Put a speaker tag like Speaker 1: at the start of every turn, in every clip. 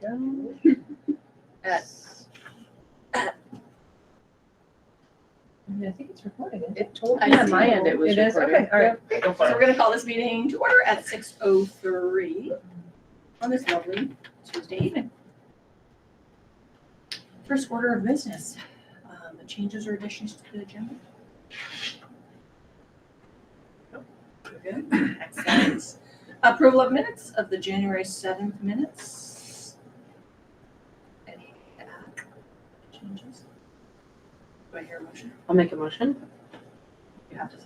Speaker 1: go. I think it's recording.
Speaker 2: It told
Speaker 3: I
Speaker 2: me on
Speaker 3: see.
Speaker 2: my end it was
Speaker 1: It is?
Speaker 2: recording.
Speaker 1: Okay, all right.
Speaker 3: Okay, so we're gonna call this meeting to order at 6:03 on this lovely Tuesday evening. First order of business, the changes or additions to the agenda? Nope. We're good. Excellent. Approval of minutes of the January 7th minutes. Any changes? Do I hear a motion?
Speaker 2: I'll make a motion.
Speaker 3: You have to.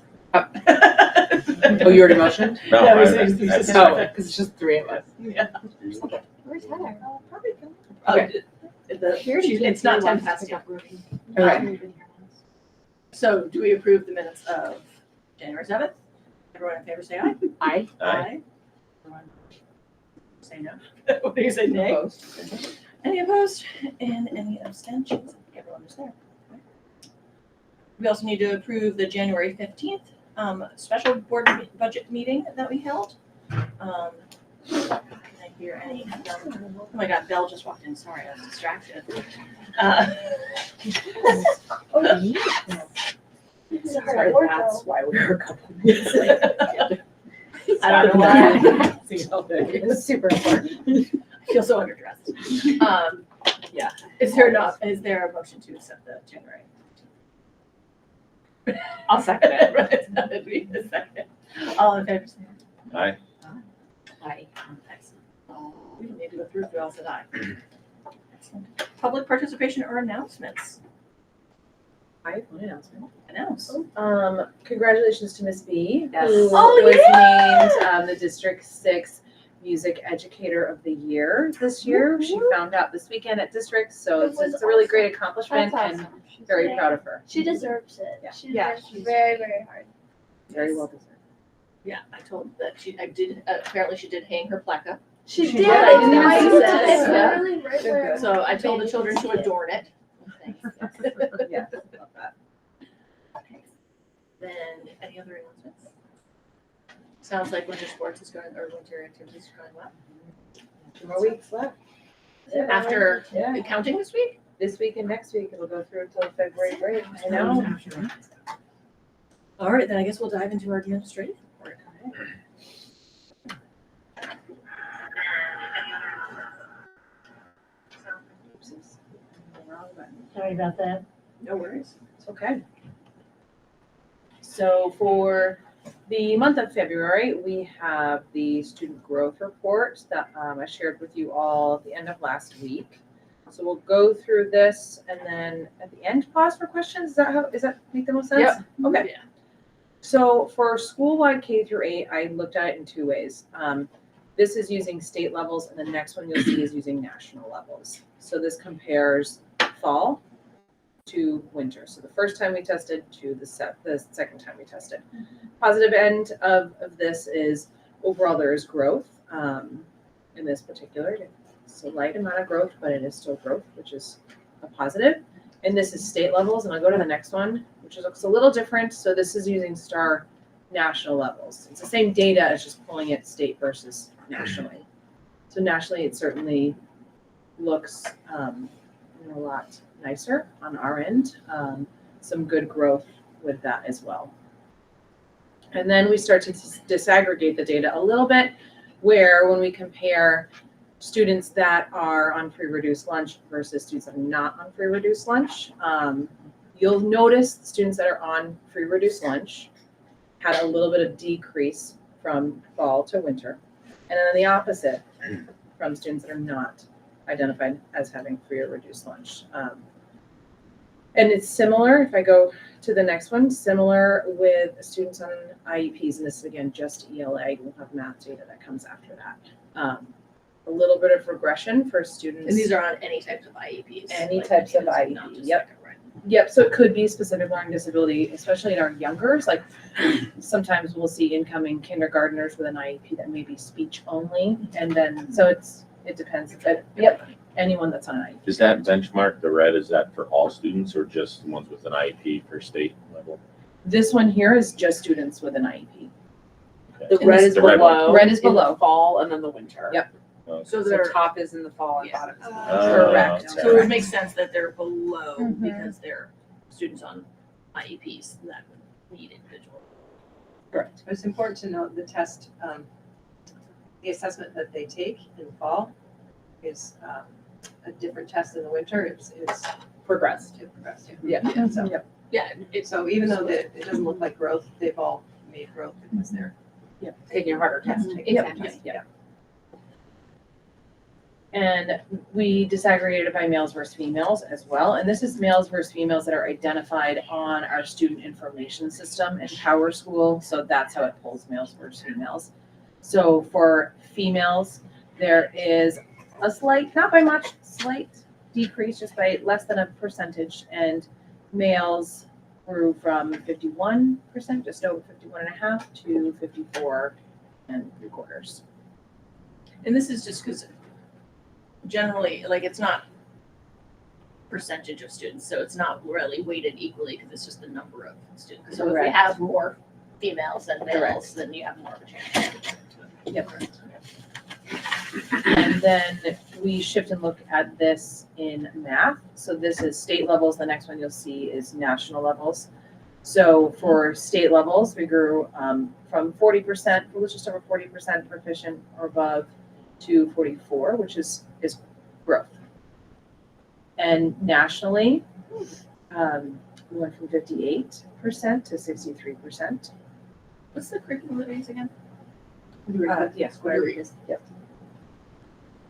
Speaker 2: Oh, you already motioned?
Speaker 4: No,
Speaker 3: No,
Speaker 4: I-
Speaker 3: he's- he's
Speaker 4: I-
Speaker 3: just-
Speaker 2: Oh, because it's just three of us.
Speaker 3: Yeah.
Speaker 5: Where's Heather?
Speaker 2: Okay.
Speaker 3: It's not 10 past yet.
Speaker 2: Okay.
Speaker 3: So do we approve the minutes of January 7th? Everyone in favor say aye.
Speaker 2: Aye.
Speaker 4: Aye.
Speaker 3: Everyone say no. What do you say, nay?
Speaker 2: Opposed.
Speaker 3: Any opposed and any abstentions? Everyone is there. We also need to approve the January 15th special board budget meeting that we held. Can I hear any? Oh my God, Belle just walked in. Sorry, I was distracted.
Speaker 2: Sorry, that's why we were a couple minutes late.
Speaker 3: I don't know why.
Speaker 2: It was super important.
Speaker 3: I feel so underdressed. Yeah. Is there a motion to accept the January?
Speaker 2: I'll second it.
Speaker 3: Right, that would be the second. All in favor, say
Speaker 4: Aye.
Speaker 2: Aye.
Speaker 3: excellent. We don't need to go through who else said aye. Excellent. Public participation or announcements?
Speaker 2: I have one announcement.
Speaker 3: Announce.
Speaker 2: Congratulations to Miss B,
Speaker 3: Yes.
Speaker 2: who
Speaker 3: Oh,
Speaker 2: was named the District 6 Music Educator of the Year this year. She found out this weekend at District, so
Speaker 5: It
Speaker 2: it's
Speaker 5: was
Speaker 2: a really
Speaker 5: awesome.
Speaker 2: great accomplishment
Speaker 5: That's
Speaker 2: and
Speaker 5: awesome. She's
Speaker 2: very
Speaker 5: great.
Speaker 2: proud of her.
Speaker 5: She deserves it.
Speaker 2: Yeah.
Speaker 5: She
Speaker 3: Yeah,
Speaker 5: worked
Speaker 3: she's-
Speaker 5: very, very hard.
Speaker 2: Very well deserved.
Speaker 3: Yeah, I told that apparently she did hang her plaque up.
Speaker 5: She
Speaker 3: She
Speaker 5: did.
Speaker 3: did.
Speaker 5: I
Speaker 3: I didn't
Speaker 5: know.
Speaker 3: even see
Speaker 5: It's
Speaker 3: that. Yeah.
Speaker 5: literally right where.
Speaker 3: So I told the
Speaker 5: baby
Speaker 3: children
Speaker 5: can
Speaker 3: to
Speaker 5: see it.
Speaker 3: adorn it.
Speaker 2: Yeah, love that.
Speaker 3: Then any other announcements? Sounds like winter sports is going, or winter activities are going well.
Speaker 2: 2 more weeks left.
Speaker 5: Yeah.
Speaker 3: After
Speaker 2: Yeah,
Speaker 3: counting this week?
Speaker 2: this week and next week, it'll go through until February break. I know.
Speaker 3: All right, then I guess we'll dive into our administrative report.
Speaker 5: Sorry about that.
Speaker 3: No worries.
Speaker 2: It's okay. So for the month of February, we have the student growth report that I shared with you all at the end of last week. So we'll go through this and then at the end pause for questions. Does that make the most sense?
Speaker 3: Yep.
Speaker 2: Okay.
Speaker 3: Yeah.
Speaker 2: So for school-wide K through 8, I looked at it in 2 ways. This is using state levels, and the next one you'll see is using national levels. So this compares fall to winter. So the first time we tested to the second time we tested. Positive end of this is overall there is growth in this particular. It's a light amount of growth, but it is still growth, which is a positive. And this is state levels, and I'll go to the next one, which looks a little different. So this is using STAR national levels. It's the same data, it's just pulling it state versus nationally. So nationally, it certainly looks a lot nicer on our end. Some good growth with that as well. And then we start to disaggregate the data a little bit, where when we compare students that are on free reduced lunch versus students that are not on free reduced lunch, you'll notice students that are on free reduced lunch had a little bit of decrease from fall to winter. And then the opposite from students that are not identified as having free or reduced lunch. And it's similar, if I go to the next one, similar with students on IEPs, and this is again just ELA, we'll have math data that comes after that. A little bit of regression for students.
Speaker 3: And these are on any types of IEPs.
Speaker 2: Any
Speaker 3: like
Speaker 2: types of
Speaker 3: kids, not
Speaker 2: IEP,
Speaker 3: just
Speaker 2: yep.
Speaker 3: like a random.
Speaker 2: Yep, so it could be specific learning disability, especially in our youngers. Like sometimes we'll see incoming kindergartners with an IEP that may be speech only, and then so it depends. But yep, anyone that's on an IEP.
Speaker 4: Is that benchmark, the red, is that for all students or just the ones with an IEP for state level?
Speaker 2: This one here is just students with an IEP.
Speaker 4: Okay.
Speaker 2: The red is
Speaker 4: The red
Speaker 2: below.
Speaker 4: one.
Speaker 2: Red is
Speaker 6: in the
Speaker 2: below.
Speaker 6: fall and then the winter.
Speaker 2: Yep.
Speaker 4: Okay.
Speaker 3: So
Speaker 2: So
Speaker 3: they're,
Speaker 2: top is in the fall and
Speaker 3: Yeah.
Speaker 2: bottom is in the
Speaker 3: correct.
Speaker 4: okay.
Speaker 3: So it would make sense that they're below
Speaker 1: Mhm.
Speaker 3: because they're students on IEPs that would need individual.
Speaker 2: correct.
Speaker 1: But it's important to note the test, the assessment that they take in fall is a different test in the winter. It's
Speaker 2: Progressed.
Speaker 1: progressive.
Speaker 2: Yeah.
Speaker 1: So,
Speaker 3: Yeah, it's,
Speaker 1: so even though it doesn't look like growth, they've all made growth because they're
Speaker 2: Taking a harder test.
Speaker 1: taking the
Speaker 2: Exactly.
Speaker 1: test.
Speaker 2: Yeah. And we disaggregated it by males versus females as well. And this is males versus females that are identified on our student information system in Power School. So that's how it pulls males versus females. So for females, there is a slight, not by much, slight decrease, just by less than a percentage. And males grew from 51%, just over 51.5 to 54.75.
Speaker 3: and this is just because generally, like, it's not percentage of students, so it's not really weighted equally because it's just the number of students. So if we
Speaker 2: Correct.
Speaker 3: have more females than males,
Speaker 2: Correct.
Speaker 3: then you have more of a chance.
Speaker 2: Yep. And then we shift and look at this in math. So this is state levels. The next one you'll see is national levels. So for state levels, we grew from 40%, it was just over 40% proficient or above, to 44, which is growth. And nationally, we went from 58% to 63%.
Speaker 3: What's the curriculum that is again?
Speaker 2: Yes, whatever it is. Yep.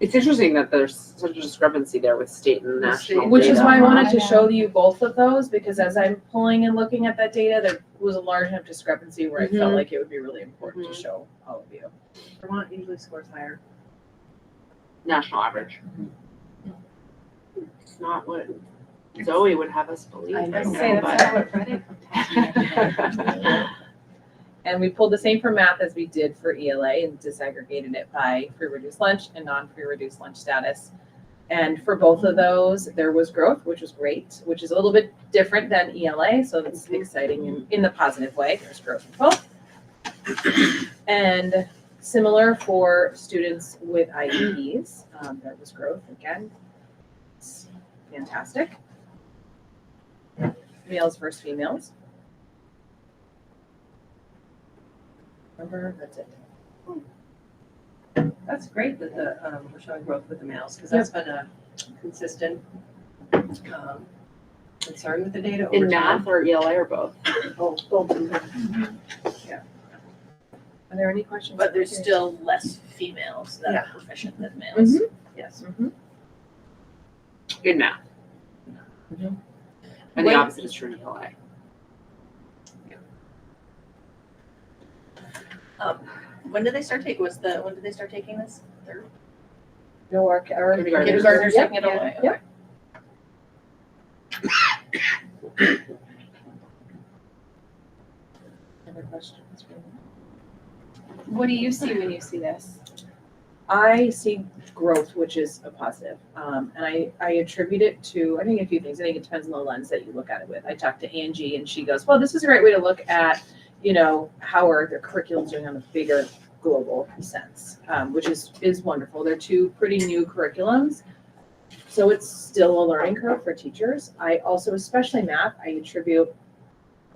Speaker 6: It's interesting that there's such a discrepancy there with state and national.
Speaker 2: Which is
Speaker 6: data.
Speaker 2: why I wanted
Speaker 1: I
Speaker 2: to
Speaker 1: know.
Speaker 2: show you both of those, because as I'm pulling and looking at that data, there was a large enough discrepancy where I felt
Speaker 6: Mhm.
Speaker 2: like it would be really important to
Speaker 6: Mhm.
Speaker 2: show all of you.
Speaker 1: Vermont usually scores higher.
Speaker 6: National average. It's not what Zoe would have us believe.
Speaker 2: I know.
Speaker 6: right
Speaker 2: Say
Speaker 6: now,
Speaker 2: that's
Speaker 6: but-
Speaker 2: not what And we pulled the same for math as we did for ELA and disaggregated it by free reduced lunch and non-free reduced lunch status. And for both of those, there was growth, which was great, which is a little bit different than ELA. So that's exciting in the positive way. There's growth in both. And similar for students with IEPs, there was growth again. It's fantastic. Males versus females. Remember, that's it.
Speaker 1: That's great that we're showing growth with the males, because that's been a consistent concern with the data over
Speaker 6: In
Speaker 1: time.
Speaker 6: math or ELA or both?
Speaker 1: Both.
Speaker 2: Are there any questions?
Speaker 3: But there's still less females that are proficient than males.
Speaker 1: Yes.
Speaker 6: In math.
Speaker 2: Mhm.
Speaker 6: And
Speaker 3: When-
Speaker 6: the opposite is true in ELA.
Speaker 3: When did they start taking, when did they start taking this? Third?
Speaker 2: No, our
Speaker 6: Kindergarten.
Speaker 3: Kindergartners
Speaker 2: Yep.
Speaker 3: taking it away?
Speaker 2: Yep. Other questions?
Speaker 5: What do you see when you see this?
Speaker 2: I see growth, which is a positive. And I attribute it to, I think, a few things. I think it depends on the lens that you look at it with. I talked to Angie and she goes, well, this is a great way to look at, how are their curriculums doing on a bigger global sense, which is wonderful. They're two pretty new curriculums. So it's still a learning curve for teachers. I also, especially math, I attribute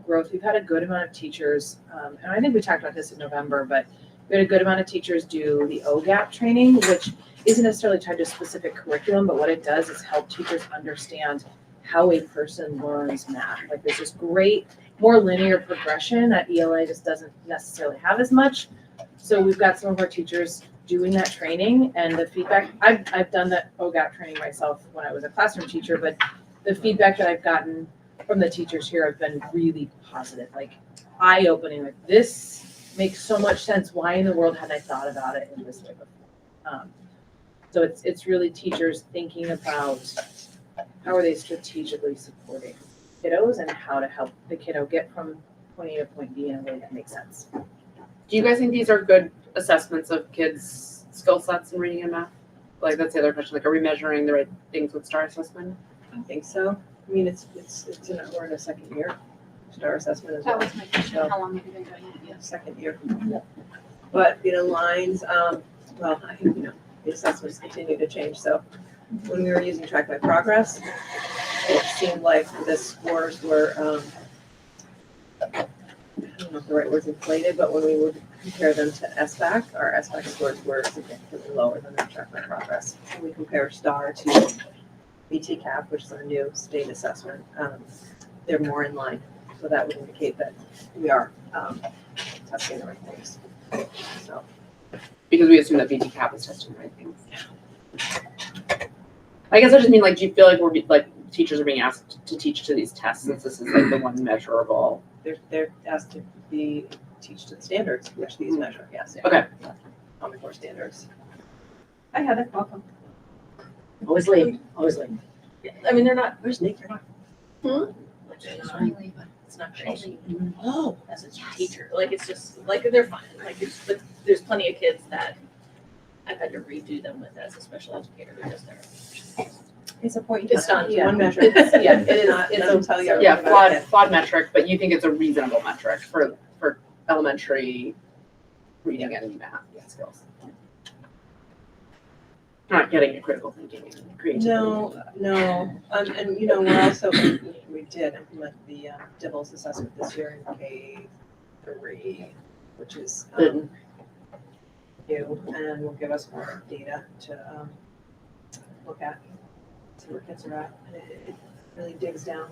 Speaker 2: growth. We've had a good amount of teachers, and I think we talked about this in November, but we had a good amount of teachers do the OGAP training, which isn't necessarily tied to a specific curriculum, but what it does is help teachers understand how a person learns math. Like there's this great, more linear progression that ELA just doesn't necessarily have as much. So we've got some of our teachers doing that training, and the feedback, I've done that OGAP training myself when I was a classroom teacher, but the feedback that I've gotten from the teachers here have been really positive, like eye-opening, like this makes so much sense. Why in the world hadn't I thought about it in this way before? So it's really teachers thinking about how are they strategically supporting kiddos and how to help the kiddo get from point A to point B in a way that makes sense.
Speaker 6: Do you guys think these are good assessments of kids' skill sets in reading and math? Like, that's the other question, like, are we measuring the right things with STAR assessment?
Speaker 1: I think so. I mean, we're in a second year, STAR assessment as well.
Speaker 5: That was my question, how long have you been doing it? Yes.
Speaker 1: Second year. But it aligns, well, I think, the assessments continue to change. So when we were using Track My Progress, it seemed like the scores were, I don't know if the right word's inflated, but when we would compare them to SBAC, our SBAC scores were significantly lower than our Track My Progress. When we compare STAR to BTCAP, which is our new state assessment, they're more in line. So that would indicate that we are testing the right things. So
Speaker 6: Because we assume that BT cap is testing the right things. I guess I just mean, like, do you feel like teachers are being asked to teach to these tests since this is like the one measurable?
Speaker 1: they're asked to teach to the standards, which these measure, yes.
Speaker 6: Okay.
Speaker 1: Common Core standards. Hi Heather, welcome.
Speaker 7: Always late, always late.
Speaker 3: I mean, they're not,
Speaker 7: Where's Nick?
Speaker 3: it's not crazy
Speaker 7: Oh.
Speaker 3: as a teacher. Like, it's just, like, they're fine. Like, but there's plenty of kids that I've had to redo them with as a special educator because they're.
Speaker 1: It's a point.
Speaker 3: It's not
Speaker 1: one measure.
Speaker 3: It's, yeah, it is.
Speaker 1: Not,
Speaker 3: It's
Speaker 1: doesn't tell you
Speaker 6: Yeah,
Speaker 1: everything about it.
Speaker 6: flawed metric, but you think it's a reasonable metric for elementary reading and math skills. Not getting a critical thinking and creativity.
Speaker 1: No, and you know, we're also, we did implement the DIBELS assessment this year in K3, which is new, and will give us more data to look at, see where kids are at. And it really digs down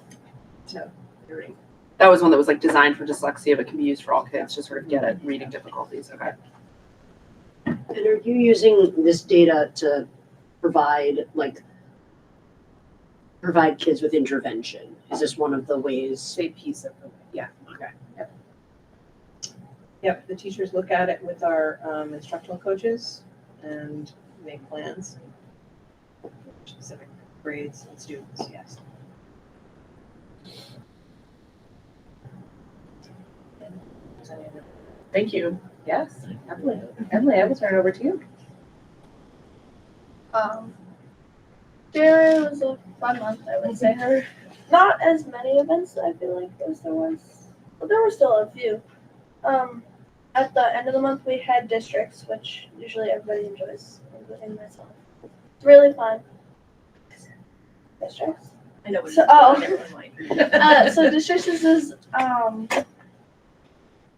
Speaker 1: to reading.
Speaker 6: That was one that was like designed for dyslexia, but can be used for all kids to sort of get at reading difficulties. Okay.
Speaker 7: And are you using this data to provide kids with intervention? Is this one of the ways?
Speaker 2: Say piece of the, yeah, okay.
Speaker 1: Yep, the teachers look at it with our instructional coaches and make plans. Specific grades and students, yes.
Speaker 6: Thank you.
Speaker 2: Yes, Emily, I will turn it over to you.
Speaker 8: January was a fun month, I would say. There were not as many events, I feel like, as there was, but there were still a few. At the end of the month, we had districts, which usually everybody enjoys, including myself. It's really fun. Districts?
Speaker 3: I know what it
Speaker 8: So-
Speaker 3: is,
Speaker 8: oh.
Speaker 3: but never mind.
Speaker 8: So districts is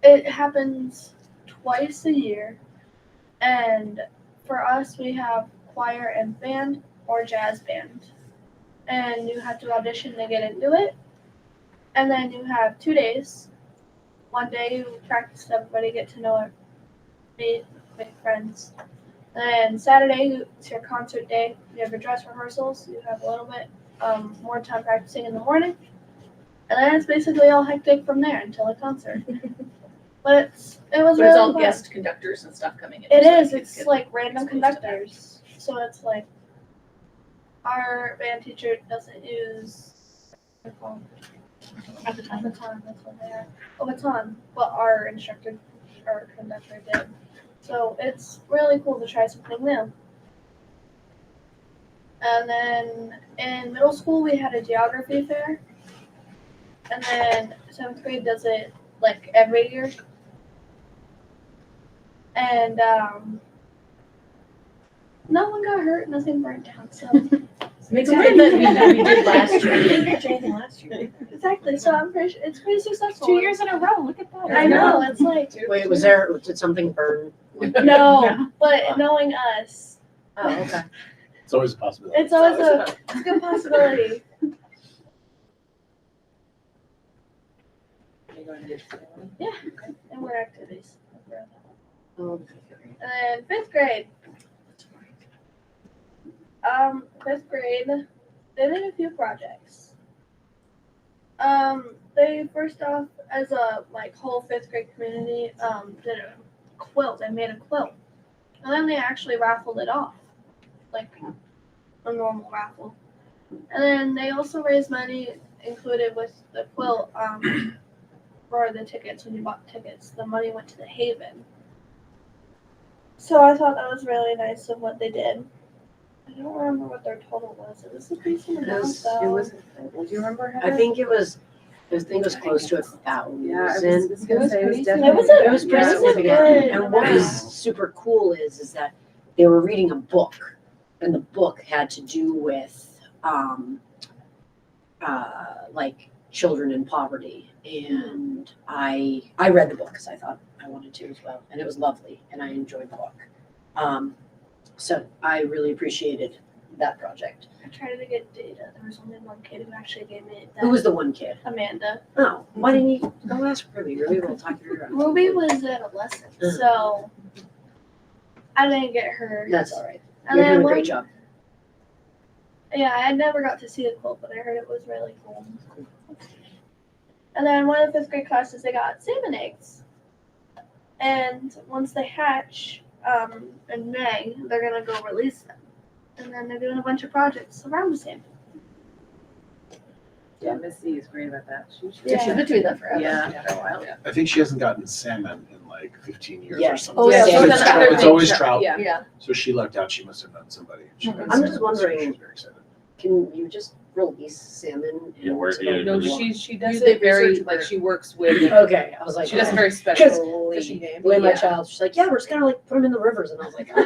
Speaker 8: it happens twice a year, and for us, we have choir and band or jazz band, and you have to audition to get into it. And then you have 2 days. One day you practice everybody, get to know it, meet, make friends. And then Saturday it's your concert day. You have your dress rehearsals. You have a little bit more time practicing in the morning, and then it's basically all hectic from there until a concert. But it was
Speaker 3: But it's
Speaker 8: really
Speaker 3: all
Speaker 8: fun.
Speaker 3: guest conductors and stuff coming in.
Speaker 8: It
Speaker 3: so
Speaker 8: is.
Speaker 3: kids
Speaker 8: It's
Speaker 3: get
Speaker 8: like random
Speaker 3: exposed to that.
Speaker 8: conductors. So it's like our band teacher doesn't use at the time. That's what they are. Oh, baton. But our instructor or conductor did. So it's really cool to try something new. And then in middle school we had a geography fair. And then 7th grade does it like every year. And no one got hurt, nothing burnt down, so
Speaker 3: It's weird that we did last year. We didn't catch anything last year.
Speaker 8: exactly. So I'm pretty sure it's pretty successful.
Speaker 5: 2 years in a row, look at that.
Speaker 8: I know, it's like
Speaker 7: Wait, did something burn?
Speaker 8: no, but knowing us,
Speaker 7: Oh, okay.
Speaker 9: It's always a possibility.
Speaker 8: it's always a good possibility. And we're activities.
Speaker 7: Oh,
Speaker 8: And then 5th grade. 5th grade, they did a few projects. They first off, as a whole 5th grade community, did a quilt. They made a quilt, and then they actually raffled it off, like a normal raffle. And then they also raised money included with the quilt for the tickets. When you bought tickets, the money went to the Haven. So I thought that was really nice of what they did. I don't remember what their total was. It was a decent amount, though.
Speaker 2: Do you remember?
Speaker 7: I think it was close to 1,000.
Speaker 2: Yeah, I was gonna say it was
Speaker 8: It
Speaker 2: definitely.
Speaker 8: was a
Speaker 7: It was pretty
Speaker 8: good
Speaker 7: significant. And what was
Speaker 8: amount.
Speaker 7: super cool is that they were reading a book, and the book had to do with like children in poverty. And I read the book because I thought I wanted to as well, and it was lovely, and I enjoyed the book. So I really appreciated that project.
Speaker 8: I tried to get data. There was only one kid who actually gave me that.
Speaker 7: Who was the one kid?
Speaker 8: Amanda.
Speaker 7: Oh, why didn't you go ask Ruby? Ruby will talk you through it.
Speaker 8: Ruby was adolescent, so I didn't get her.
Speaker 7: That's all right.
Speaker 8: And
Speaker 7: You're
Speaker 8: then
Speaker 7: doing a
Speaker 8: one-
Speaker 7: great job.
Speaker 8: Yeah, I never got to see the quote, but I heard it was really cool. And then one of the 5th grade classes, they got salmon eggs. And once they hatch, in May, they're gonna go release them. And then they're doing a bunch of projects around the salmon.
Speaker 2: Yeah, Miss C is great about that.
Speaker 3: Yeah, she's been doing that forever.
Speaker 2: Yeah.
Speaker 3: For a while.
Speaker 9: I think she hasn't gotten salmon in like 15 years or
Speaker 7: Yes.
Speaker 9: something.
Speaker 3: Oh, yeah,
Speaker 9: So
Speaker 3: so
Speaker 9: it's,
Speaker 3: then other
Speaker 9: it's always
Speaker 2: things-
Speaker 9: trout.
Speaker 2: Yeah.
Speaker 3: Yeah.
Speaker 9: So she lucked out. She must have known somebody. She got
Speaker 7: I'm
Speaker 9: salmon,
Speaker 7: just
Speaker 9: so
Speaker 7: wondering-
Speaker 9: She's very excited.
Speaker 7: Can you just release salmon?
Speaker 4: Yeah, where-
Speaker 7: into
Speaker 4: yeah,
Speaker 7: the-
Speaker 2: No,
Speaker 4: Yeah.
Speaker 2: she does
Speaker 3: Use the
Speaker 2: it very,
Speaker 3: research
Speaker 2: like,
Speaker 3: group.
Speaker 2: she works with,
Speaker 7: Okay, I was like,
Speaker 2: she does it very
Speaker 1: Fishing
Speaker 2: specially.
Speaker 1: game.
Speaker 7: the way my
Speaker 2: Yeah.
Speaker 7: child, she's like, yeah, we're just gonna like put them in the rivers, and I was like,
Speaker 2: No,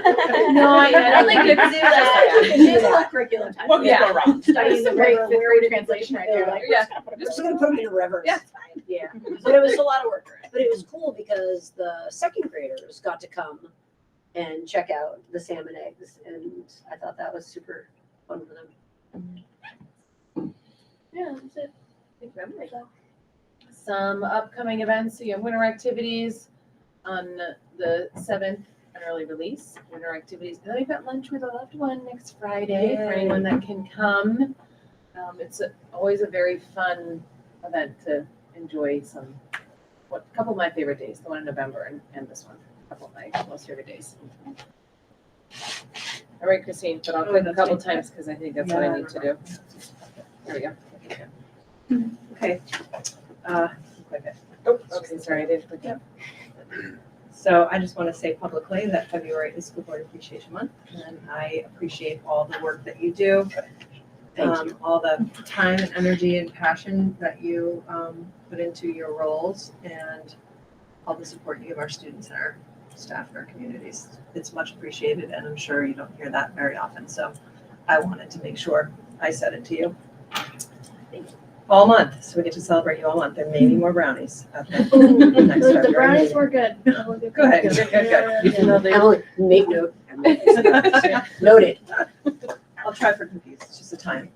Speaker 2: I
Speaker 3: don't think you can do that.
Speaker 7: You can do
Speaker 3: It's
Speaker 7: that.
Speaker 3: all curriculum time.
Speaker 2: What could go
Speaker 3: wrong? Studying the great 5th grade translation right there. Like, we're
Speaker 2: Yeah.
Speaker 3: just gonna put
Speaker 7: We're just gonna put them in the rivers.
Speaker 2: Yeah.
Speaker 7: Yeah,
Speaker 3: But it was a lot of work.
Speaker 7: but it was cool because the 2nd graders got to come and check out the salmon eggs, and I thought that was super fun for them.
Speaker 8: Yeah, that's it.
Speaker 2: Some upcoming events, so you have winter activities on the 7th, an early release, winter activities. Then we've got lunch with a loved one next Friday for
Speaker 7: Yay.
Speaker 2: anyone that can come. It's always a very fun event to enjoy a couple of my favorite days, the one in November and this one, a couple of my most favorite days. All right, Christine, but I'll click a couple times because I think that's what I need to do. There we go.
Speaker 1: Okay.
Speaker 2: Click it. Oh, okay, sorry, I didn't click it.
Speaker 1: So I just want to say publicly that February is School Board Appreciation Month, and I appreciate all the work that you do.
Speaker 7: Thank you.
Speaker 1: All the time and energy and passion that you put into your roles, and all the support you give our students and our staff and our communities. It's much appreciated, and I'm sure you don't hear that very often, so I wanted to make sure I said it to you. All month, so we get to celebrate you all month. There may be more brownies out there. next
Speaker 8: The
Speaker 1: February.
Speaker 8: brownies were good.
Speaker 1: Go ahead, good.
Speaker 2: Even though they
Speaker 7: Emily, make note. Noted.
Speaker 1: I'll try for cookies, it's just a time.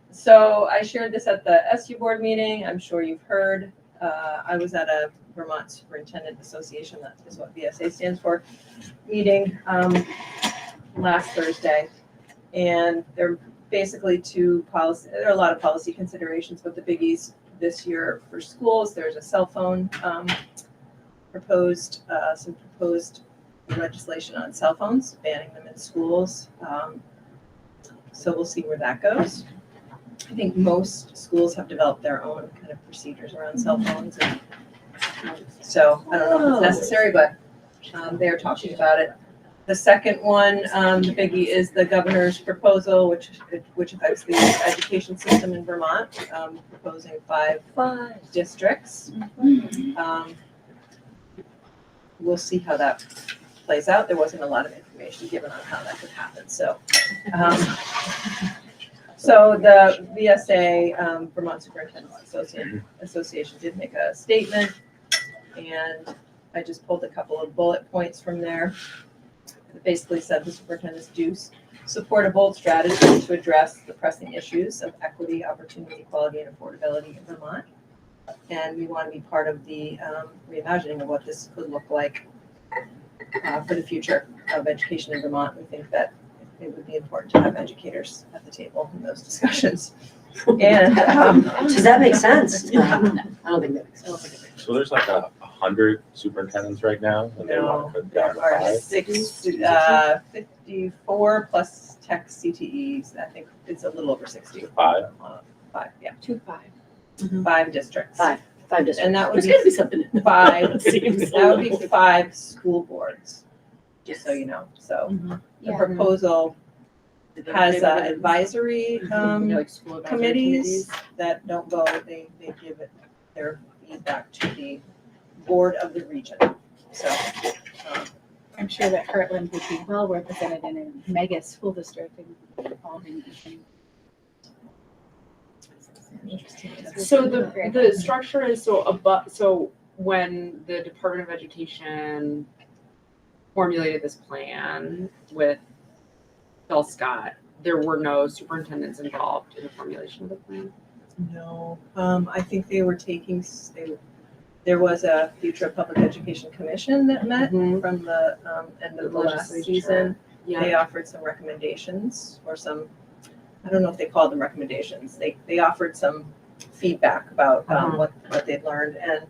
Speaker 1: So I shared this at the SU board meeting, I'm sure you've heard. I was at a Vermont Superintendent Association, that is what VSA stands for, meeting last Thursday. And there are basically there are a lot of policy considerations, but the biggies this year for schools, there's a cell phone proposed legislation on cell phones, banning them in schools. So we'll see where that goes. I think most schools have developed their own kind of procedures around cell phones. And so I don't know if it's necessary, but they're talking about it. The second one, the biggie, is the governor's proposal, which affects the education system in Vermont, proposing 5 districts. We'll see how that plays out. There wasn't a lot of information given on how that could happen, so. So the VSA, Vermont Superintendents Association did make a statement, and I just pulled a couple of bullet points from there. It basically said the superintendents do support a bold strategy to address the pressing issues of equity, opportunity, equality, and affordability in Vermont. And we want to be part of the reimagining of what this could look like for the future of education in Vermont. We think that it would be important to have educators at the table in those discussions. And
Speaker 7: Does that make sense? I don't think that makes sense.
Speaker 4: So there's like 100 superintendents right now, and they want to put down
Speaker 1: there are
Speaker 4: 5.
Speaker 1: 54 plus tech CTEs. I think it's a little over 60.
Speaker 4: 5.
Speaker 1: 5, yeah.
Speaker 3: 2-5.
Speaker 1: 5 districts.
Speaker 7: 5 districts.
Speaker 1: And that would
Speaker 3: There's
Speaker 1: be
Speaker 3: gotta be something. in
Speaker 1: 5,
Speaker 3: it. Seems
Speaker 1: that would be 5 school boards, just so you know. So the
Speaker 8: Yeah.
Speaker 1: proposal has advisory
Speaker 2: like school advisory
Speaker 1: committees that don't go, they give it their feedback to the board of the region. So
Speaker 5: I'm sure that Hartland would be well represented in a mega school district and all the.
Speaker 6: So the structure is so when the Department of Education formulated this plan with Phil Scott, there were no superintendents involved in the formulation of the plan.
Speaker 1: No, I think they were there was a future public education commission that met
Speaker 6: Mhm.
Speaker 1: from the end of the last
Speaker 6: Legislature.
Speaker 1: season. They
Speaker 6: Yeah.
Speaker 1: offered some recommendations or some, I don't know if they called them recommendations. They offered some feedback about what they'd learned. And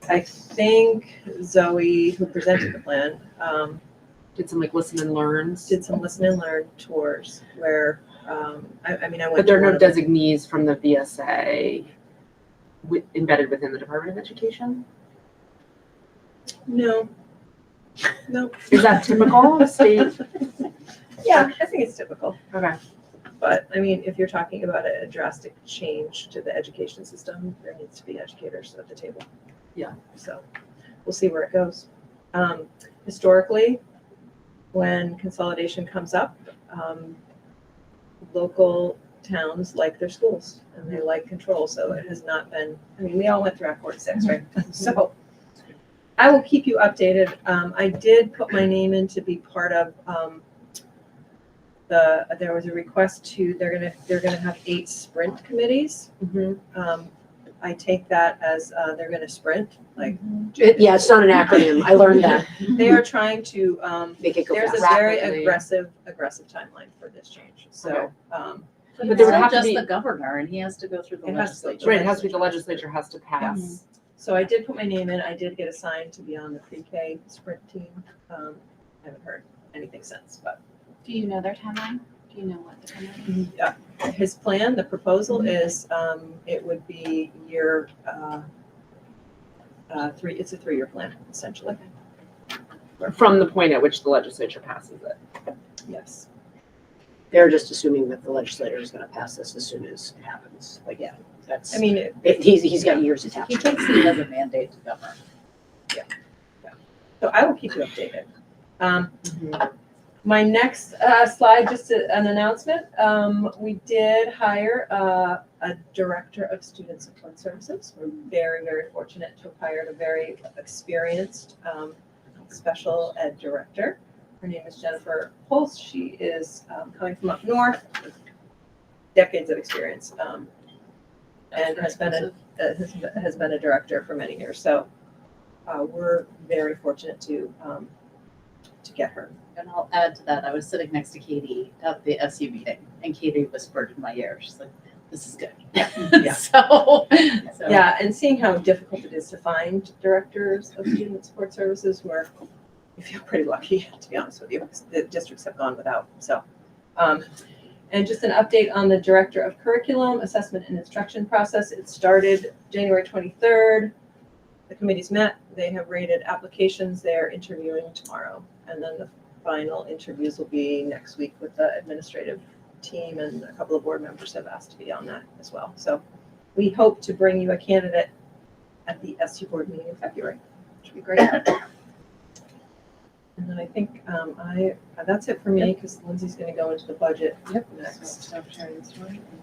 Speaker 1: I think Zoe, who presented the plan,
Speaker 6: Did some like listen and learns.
Speaker 1: did some listen and learn tours where, I mean, I went
Speaker 6: But there
Speaker 1: to
Speaker 6: are
Speaker 1: one
Speaker 6: no
Speaker 1: of them.
Speaker 6: designees from the VSA embedded within the Department of Education?
Speaker 1: No.
Speaker 6: Is that typical of state?
Speaker 1: Yeah, I think it's typical.
Speaker 6: Okay.
Speaker 1: But I mean, if you're talking about a drastic change to the education system, there needs to be educators at the table.
Speaker 6: Yeah.
Speaker 1: So we'll see where it goes. Historically, when consolidation comes up, local towns like their schools and they like control. So it has not been, I mean, we all went through Act 46, right? So I will keep you updated. I did put my name in to be part of there was a request to, they're gonna have 8 sprint committees. I take that as they're gonna sprint, like
Speaker 7: Yeah, it's not an acronym. I learned that.
Speaker 1: they are trying to,
Speaker 7: Make it go
Speaker 1: there's a
Speaker 7: fast.
Speaker 1: very
Speaker 6: Rapidly.
Speaker 1: aggressive timeline for this change. So,
Speaker 6: But there would have to
Speaker 10: just
Speaker 6: be-
Speaker 10: the governor, and he has to go through the
Speaker 1: It has to go
Speaker 10: legislature.
Speaker 6: Right, it has to be the legislature has to pass.
Speaker 1: so I did put my name in. I did get assigned to be on the pre-K sprint team. I haven't heard anything since, but
Speaker 5: Do you know their timeline? Do you know what the timeline is?
Speaker 1: his plan, the proposal is, it would be year, 3, it's a 3-year plan, essentially.
Speaker 6: From the point at which the legislature passes it.
Speaker 1: Yes.
Speaker 7: They're just assuming that the legislator is gonna pass this as soon as it happens. Like, yeah, that's,
Speaker 1: I mean,
Speaker 7: he's got years attached
Speaker 10: He
Speaker 7: to it.
Speaker 10: takes it as a mandate to govern.
Speaker 1: so I will keep you updated. My next slide, just an announcement. We did hire a director of student support services. We're very, very fortunate to have hired a very experienced special ed director. Her name is Jennifer Pulse. She is coming from up north, with decades of experience, and has been a director for many years. So we're very fortunate to get her.
Speaker 10: And I'll add to that, I was sitting next to Katie at the SU meeting, and Katie whispered in my ear, she's like, this is good.
Speaker 1: Yeah.
Speaker 10: So.
Speaker 1: Yeah, and seeing how difficult it is to find directors of student support services, we feel pretty lucky, to be honest with you, because the districts have gone without. So, and just an update on the director of curriculum, assessment and instruction process. It started January 23rd. The committees met. They have rated applications. They're interviewing tomorrow. And then the final interviews will be next week with the administrative team, and a couple of board members have asked to be on that as well. So we hope to bring you a candidate at the SU board meeting in February, which would be great. And then I think that's it for me, because Lindsay's going to go into the budget next.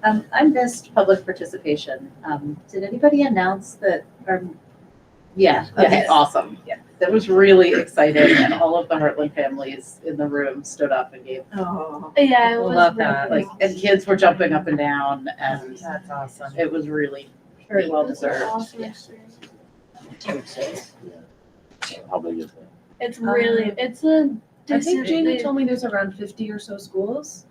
Speaker 10: I missed public participation. Did anybody announce that, yeah, okay,
Speaker 1: Yes.
Speaker 10: awesome.
Speaker 1: Yeah.
Speaker 10: That was really exciting, and all of the Hartland families in the room stood up and gave,
Speaker 1: Oh,
Speaker 8: Yeah, it was
Speaker 10: love
Speaker 8: really
Speaker 10: that,
Speaker 8: nice.
Speaker 10: like, and kids were jumping up and down, and
Speaker 6: That's awesome.
Speaker 10: it was really
Speaker 1: very well
Speaker 8: It was an
Speaker 1: deserved.
Speaker 8: awesome experience.
Speaker 4: How big is that?
Speaker 8: It's really, it's a.
Speaker 2: I think Jamie
Speaker 8: they-
Speaker 2: told me there's around 50 or so schools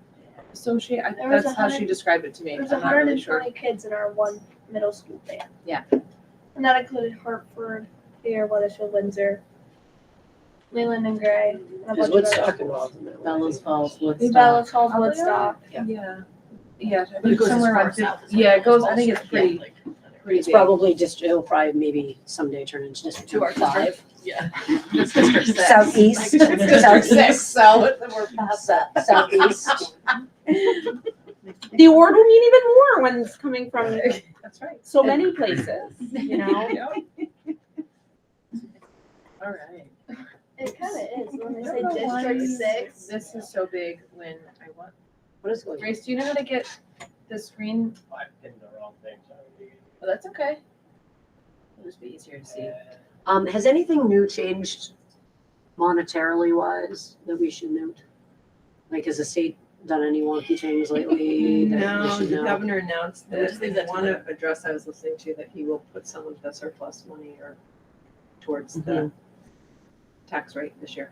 Speaker 2: associated.
Speaker 8: There was
Speaker 2: That's how she
Speaker 8: 100
Speaker 2: described it to me.
Speaker 8: There's
Speaker 2: I'm not really sure.
Speaker 8: 120 kids in our one middle school band.
Speaker 10: Yeah.
Speaker 8: And that included Hartford, here, Weathersfield, Windsor, Leland and Gray, and a
Speaker 7: Is
Speaker 8: bunch of
Speaker 7: Woodstock
Speaker 8: other.
Speaker 7: involved in that?
Speaker 10: Bellows Falls, Woodstock.
Speaker 8: Bellas Falls,
Speaker 2: Oh,
Speaker 8: Woodstock.
Speaker 2: Yeah. Yeah, I
Speaker 10: But it
Speaker 2: think
Speaker 10: goes as
Speaker 2: somewhere
Speaker 10: far
Speaker 2: around
Speaker 10: south
Speaker 2: 50. Yeah, it goes, I think it's
Speaker 10: Yeah,
Speaker 2: pretty,
Speaker 10: like,
Speaker 2: pretty
Speaker 7: It's
Speaker 2: big.
Speaker 7: probably just, it'll probably maybe someday turn into District
Speaker 10: To our
Speaker 7: 5.
Speaker 10: Yeah. It's District 6.
Speaker 7: Southeast.
Speaker 10: It's District
Speaker 7: Southeast.
Speaker 10: 6, so we're past that.
Speaker 7: Southeast.
Speaker 6: The award will mean even more when it's coming from
Speaker 1: That's right.
Speaker 6: so many places, you know?
Speaker 10: All right.
Speaker 8: It kind of is when they
Speaker 2: I
Speaker 8: say
Speaker 2: don't know why
Speaker 8: District 6.
Speaker 2: This is so big when I want.
Speaker 7: What is going on?
Speaker 2: Grace, do you know how to get the screen?
Speaker 11: I pinned the wrong thing, sorry.
Speaker 2: Oh, that's okay. It'll just be easier to see.
Speaker 7: Has anything new changed monetarily wise that we should note? Like, has the state done any wonky things lately that we
Speaker 1: No,
Speaker 7: should
Speaker 1: the
Speaker 7: know?
Speaker 1: governor announced
Speaker 3: We'll
Speaker 1: that
Speaker 3: just leave that to
Speaker 1: one
Speaker 3: them.
Speaker 1: address I was listening to, that he will put some of the surplus money or towards the tax rate this year.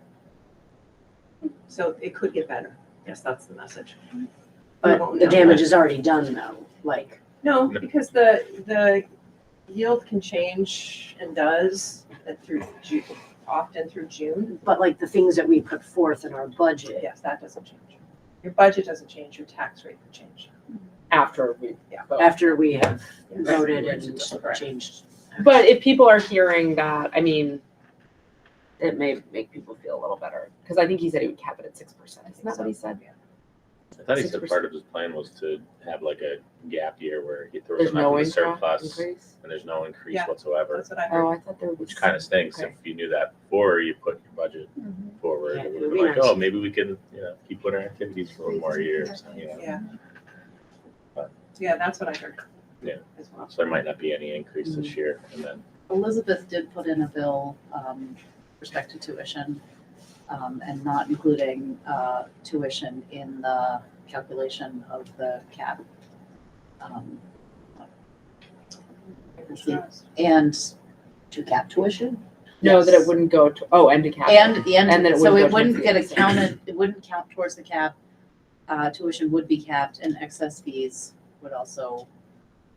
Speaker 1: So it could get better. Yes, that's the message. We
Speaker 7: But
Speaker 1: won't
Speaker 7: the
Speaker 1: know.
Speaker 7: damage is already done though, like,
Speaker 1: No, because the yield can change and does through June, often through June.
Speaker 7: but like the things that we put forth in our budget.
Speaker 1: Yes, that doesn't change. Your budget doesn't change, your tax rate would change.
Speaker 6: After we vote.
Speaker 7: After we have
Speaker 1: Yes.
Speaker 7: voted and
Speaker 1: Correct.
Speaker 7: changed.
Speaker 6: But if people are hearing that, I mean, it may make people feel a little better, because I think he said he would cap it at 6%. Isn't that what he said?
Speaker 4: I thought he said
Speaker 6: 6%.
Speaker 4: part of his plan was to have like a gap year where there was
Speaker 6: There's
Speaker 4: enough
Speaker 6: no
Speaker 4: of a surplus
Speaker 6: increase?
Speaker 4: and there's no increase
Speaker 1: Yeah.
Speaker 4: whatsoever,
Speaker 1: That's what I heard.
Speaker 6: Oh, I thought there was.
Speaker 4: which kind of stinks.
Speaker 6: Okay.
Speaker 4: If you knew that before you put your budget forward,
Speaker 7: Yeah,
Speaker 4: it
Speaker 7: it
Speaker 4: would
Speaker 7: would
Speaker 4: be
Speaker 7: be
Speaker 4: like,
Speaker 7: nice.
Speaker 4: oh, maybe we can, keep putting our activities for one more year.
Speaker 1: Yeah. Yeah, that's what I heard.
Speaker 4: Yeah.
Speaker 1: As well.
Speaker 4: So there might not be any increase this year, and then
Speaker 10: Elizabeth did put in a bill, respect to tuition, and not including, tuition in the calculation of the cap. Let's see. And to cap tuition?
Speaker 6: No, that
Speaker 10: Yes.
Speaker 6: it wouldn't go to, and to cap.
Speaker 10: And
Speaker 6: And then it
Speaker 10: so
Speaker 6: wouldn't
Speaker 10: it
Speaker 6: go towards
Speaker 10: wouldn't
Speaker 6: the
Speaker 10: get
Speaker 6: excess.
Speaker 10: accounted, it wouldn't count towards the cap. Tuition would be capped and excess fees would also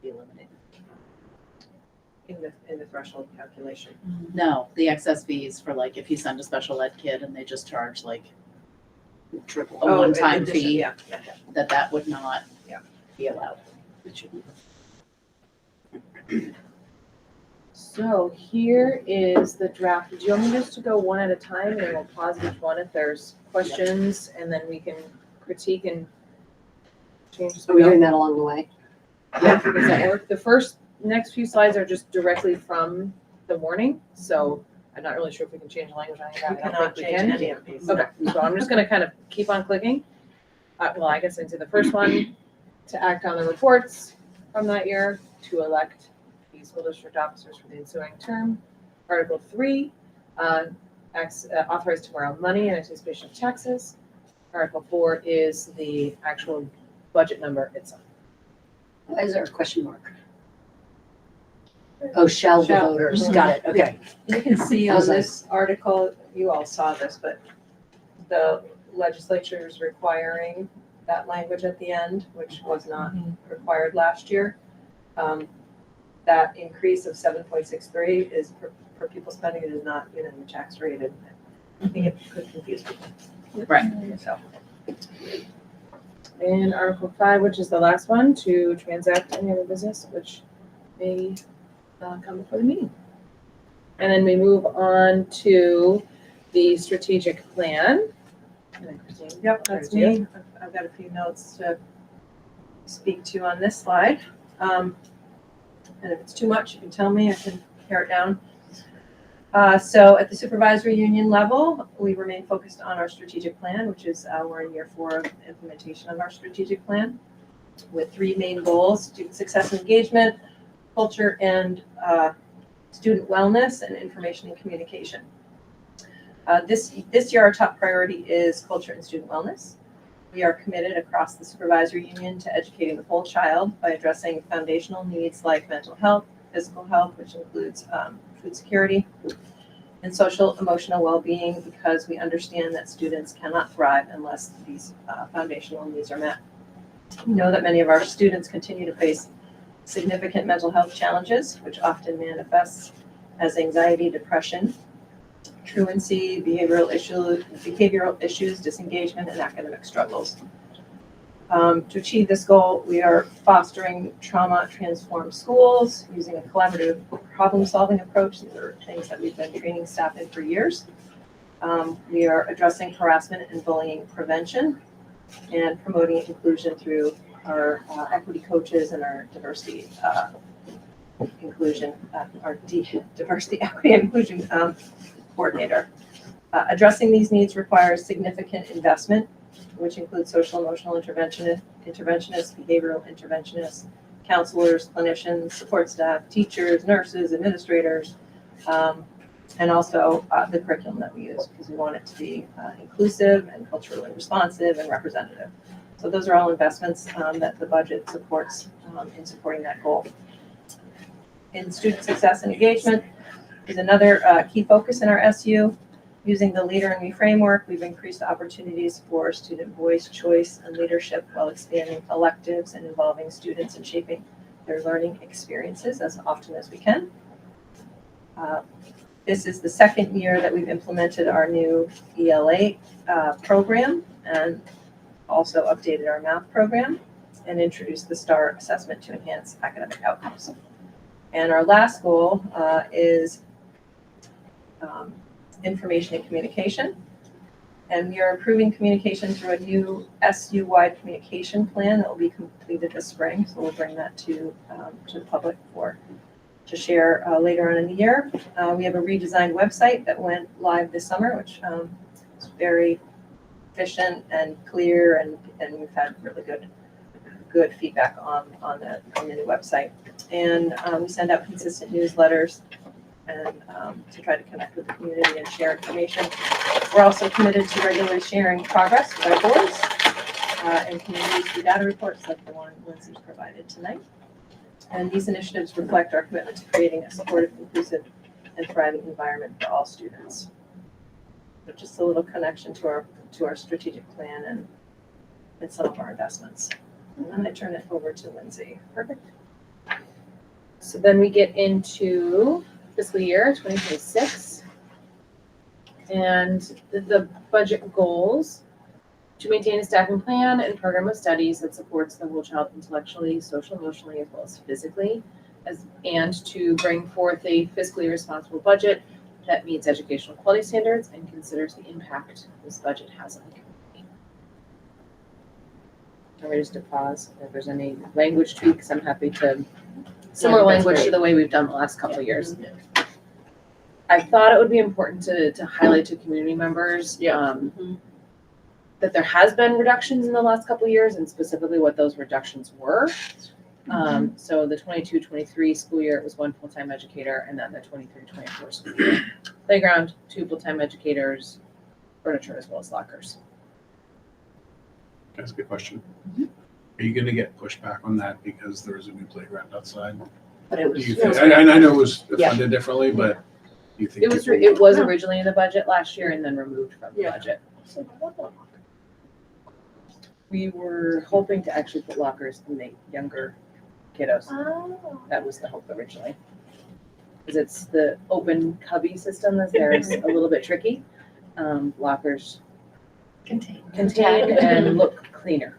Speaker 10: be eliminated.
Speaker 1: In the threshold calculation.
Speaker 10: No, the excess fees for like if you send a special ed kid and they just charge like
Speaker 7: Triple.
Speaker 10: a one-time
Speaker 1: addition,
Speaker 10: fee,
Speaker 1: Yeah.
Speaker 10: that would not
Speaker 1: Yeah.
Speaker 10: be allowed.
Speaker 2: So here is the draft. Do you want me just to go one at a time and we'll pause each one if there's questions and then we can critique and change as
Speaker 7: Are
Speaker 2: we
Speaker 7: we
Speaker 2: go?
Speaker 7: doing that along the way?
Speaker 2: Yeah, does that work? The first, next few slides are just directly from the warning, so I'm not really sure if we can change the language on any of
Speaker 1: We
Speaker 2: that. I don't
Speaker 1: cannot
Speaker 2: think we
Speaker 1: change
Speaker 2: can.
Speaker 1: any of these.
Speaker 2: Okay, so I'm just gonna kind of keep on clicking. Well, I guess into the first one, to act on the reports from that year, to elect the school district officers for the ensuing term. Article 3, authorize to borrow money in anticipation of taxes. Article 4 is the actual budget number itself.
Speaker 7: Why is there a question mark? Oh, shall the
Speaker 2: Shall.
Speaker 7: voters, got it, okay.
Speaker 1: You can see on
Speaker 7: How's that?
Speaker 1: this article, you all saw this, but the legislature is requiring that language at the end, which was not required last year. That increase of 7.63 is for people spending, it is not in the tax rate, and I think it could confuse people.
Speaker 10: Right.
Speaker 1: So,
Speaker 2: And Article 5, which is the last one, to transact any other business which may come before the meeting. And then we move on to the strategic plan. And then Christine,
Speaker 1: yep, that's
Speaker 2: There's you.
Speaker 1: me. I've got a few notes to speak to on this slide. And if it's too much, you can tell me, I can pare it down. So at the supervisory union level, we remain focused on our strategic plan, which is, we're in year 4 of implementation of our strategic plan with 3 main goals: student success and engagement, culture and student wellness, and information and communication. This year, our top priority is culture and student wellness. We are committed across the supervisory union to educating the whole child by addressing foundational needs like mental health, physical health, which includes food security, and social emotional well-being, because we understand that students cannot thrive unless these foundational needs are met. We know that many of our students continue to face significant mental health challenges, which often manifests as anxiety, depression, truancy, behavioral issues, disengagement, and academic struggles. To achieve this goal, we are fostering trauma-transformed schools using a collaborative problem-solving approach. These are things that we've been training staff in for years. We are addressing harassment and bullying prevention and promoting inclusion through our equity coaches and our diversity inclusion, diversity, equity, and inclusion coordinator. Addressing these needs requires significant investment, which includes social emotional interventionists, behavioral interventionists, counselors, clinicians, support staff, teachers, nurses, administrators, and also the curriculum that we use, because we want it to be inclusive and culturally responsive and representative. So those are all investments that the budget supports in supporting that goal. In student success and engagement is another key focus in our SU. Using the Leader in Me framework, we've increased opportunities for student voice, choice, and leadership while expanding electives and involving students in shaping their learning experiences as often as we can. This is the second year that we've implemented our new ELA program and also updated our math program and introduced the STAR assessment to enhance academic outcomes. And our last goal is information and communication. And we are improving communication through a new SU-wide communication plan that will be completed this spring. So we'll bring that to the public to share later on in the year. We have a redesigned website that went live this summer, which is very efficient and clear, and we've had really good feedback on the new website. And we send out consistent newsletters and to try to connect with the community and share information. We're also committed to regularly sharing progress with our boards and communities through data reports like the one Lindsay provided tonight. And these initiatives reflect our commitment to creating a supportive, inclusive, and thriving environment for all students. So just a little connection to our strategic plan and some of our investments. And then I turn it over to Lindsay.
Speaker 2: Perfect. So then we get into fiscal year 2026. And the budget goals: to maintain a staffing plan and program of studies that supports the whole child intellectually, social, emotionally, as well as physically, and to bring forth a fiscally responsible budget that meets educational quality standards and considers the impact this budget has on the community. Can we just pause? If there's any language tweaks, I'm happy to. Similar language to the way we've done the last couple of years. I thought it would be important to highlight to community members that there has been reductions in the last couple of years, and specifically what those reductions were. So the 22-23 school year, it was 1 full-time educator, and then the 23-24 school year, playground, 2 full-time educators, furniture, as well as lockers.
Speaker 9: That's a good question. Are you gonna get pushback on that because there is a new playground outside?
Speaker 7: But it was.
Speaker 9: Do you think, I know it was funded differently, but do you think?
Speaker 2: It was originally in the budget last year and then removed from the budget. We were hoping to actually put lockers in the younger kiddos.
Speaker 8: Oh.
Speaker 2: That was the hope originally. Because it's the open cubby system that's there is a little bit tricky. Lockers contain and look cleaner.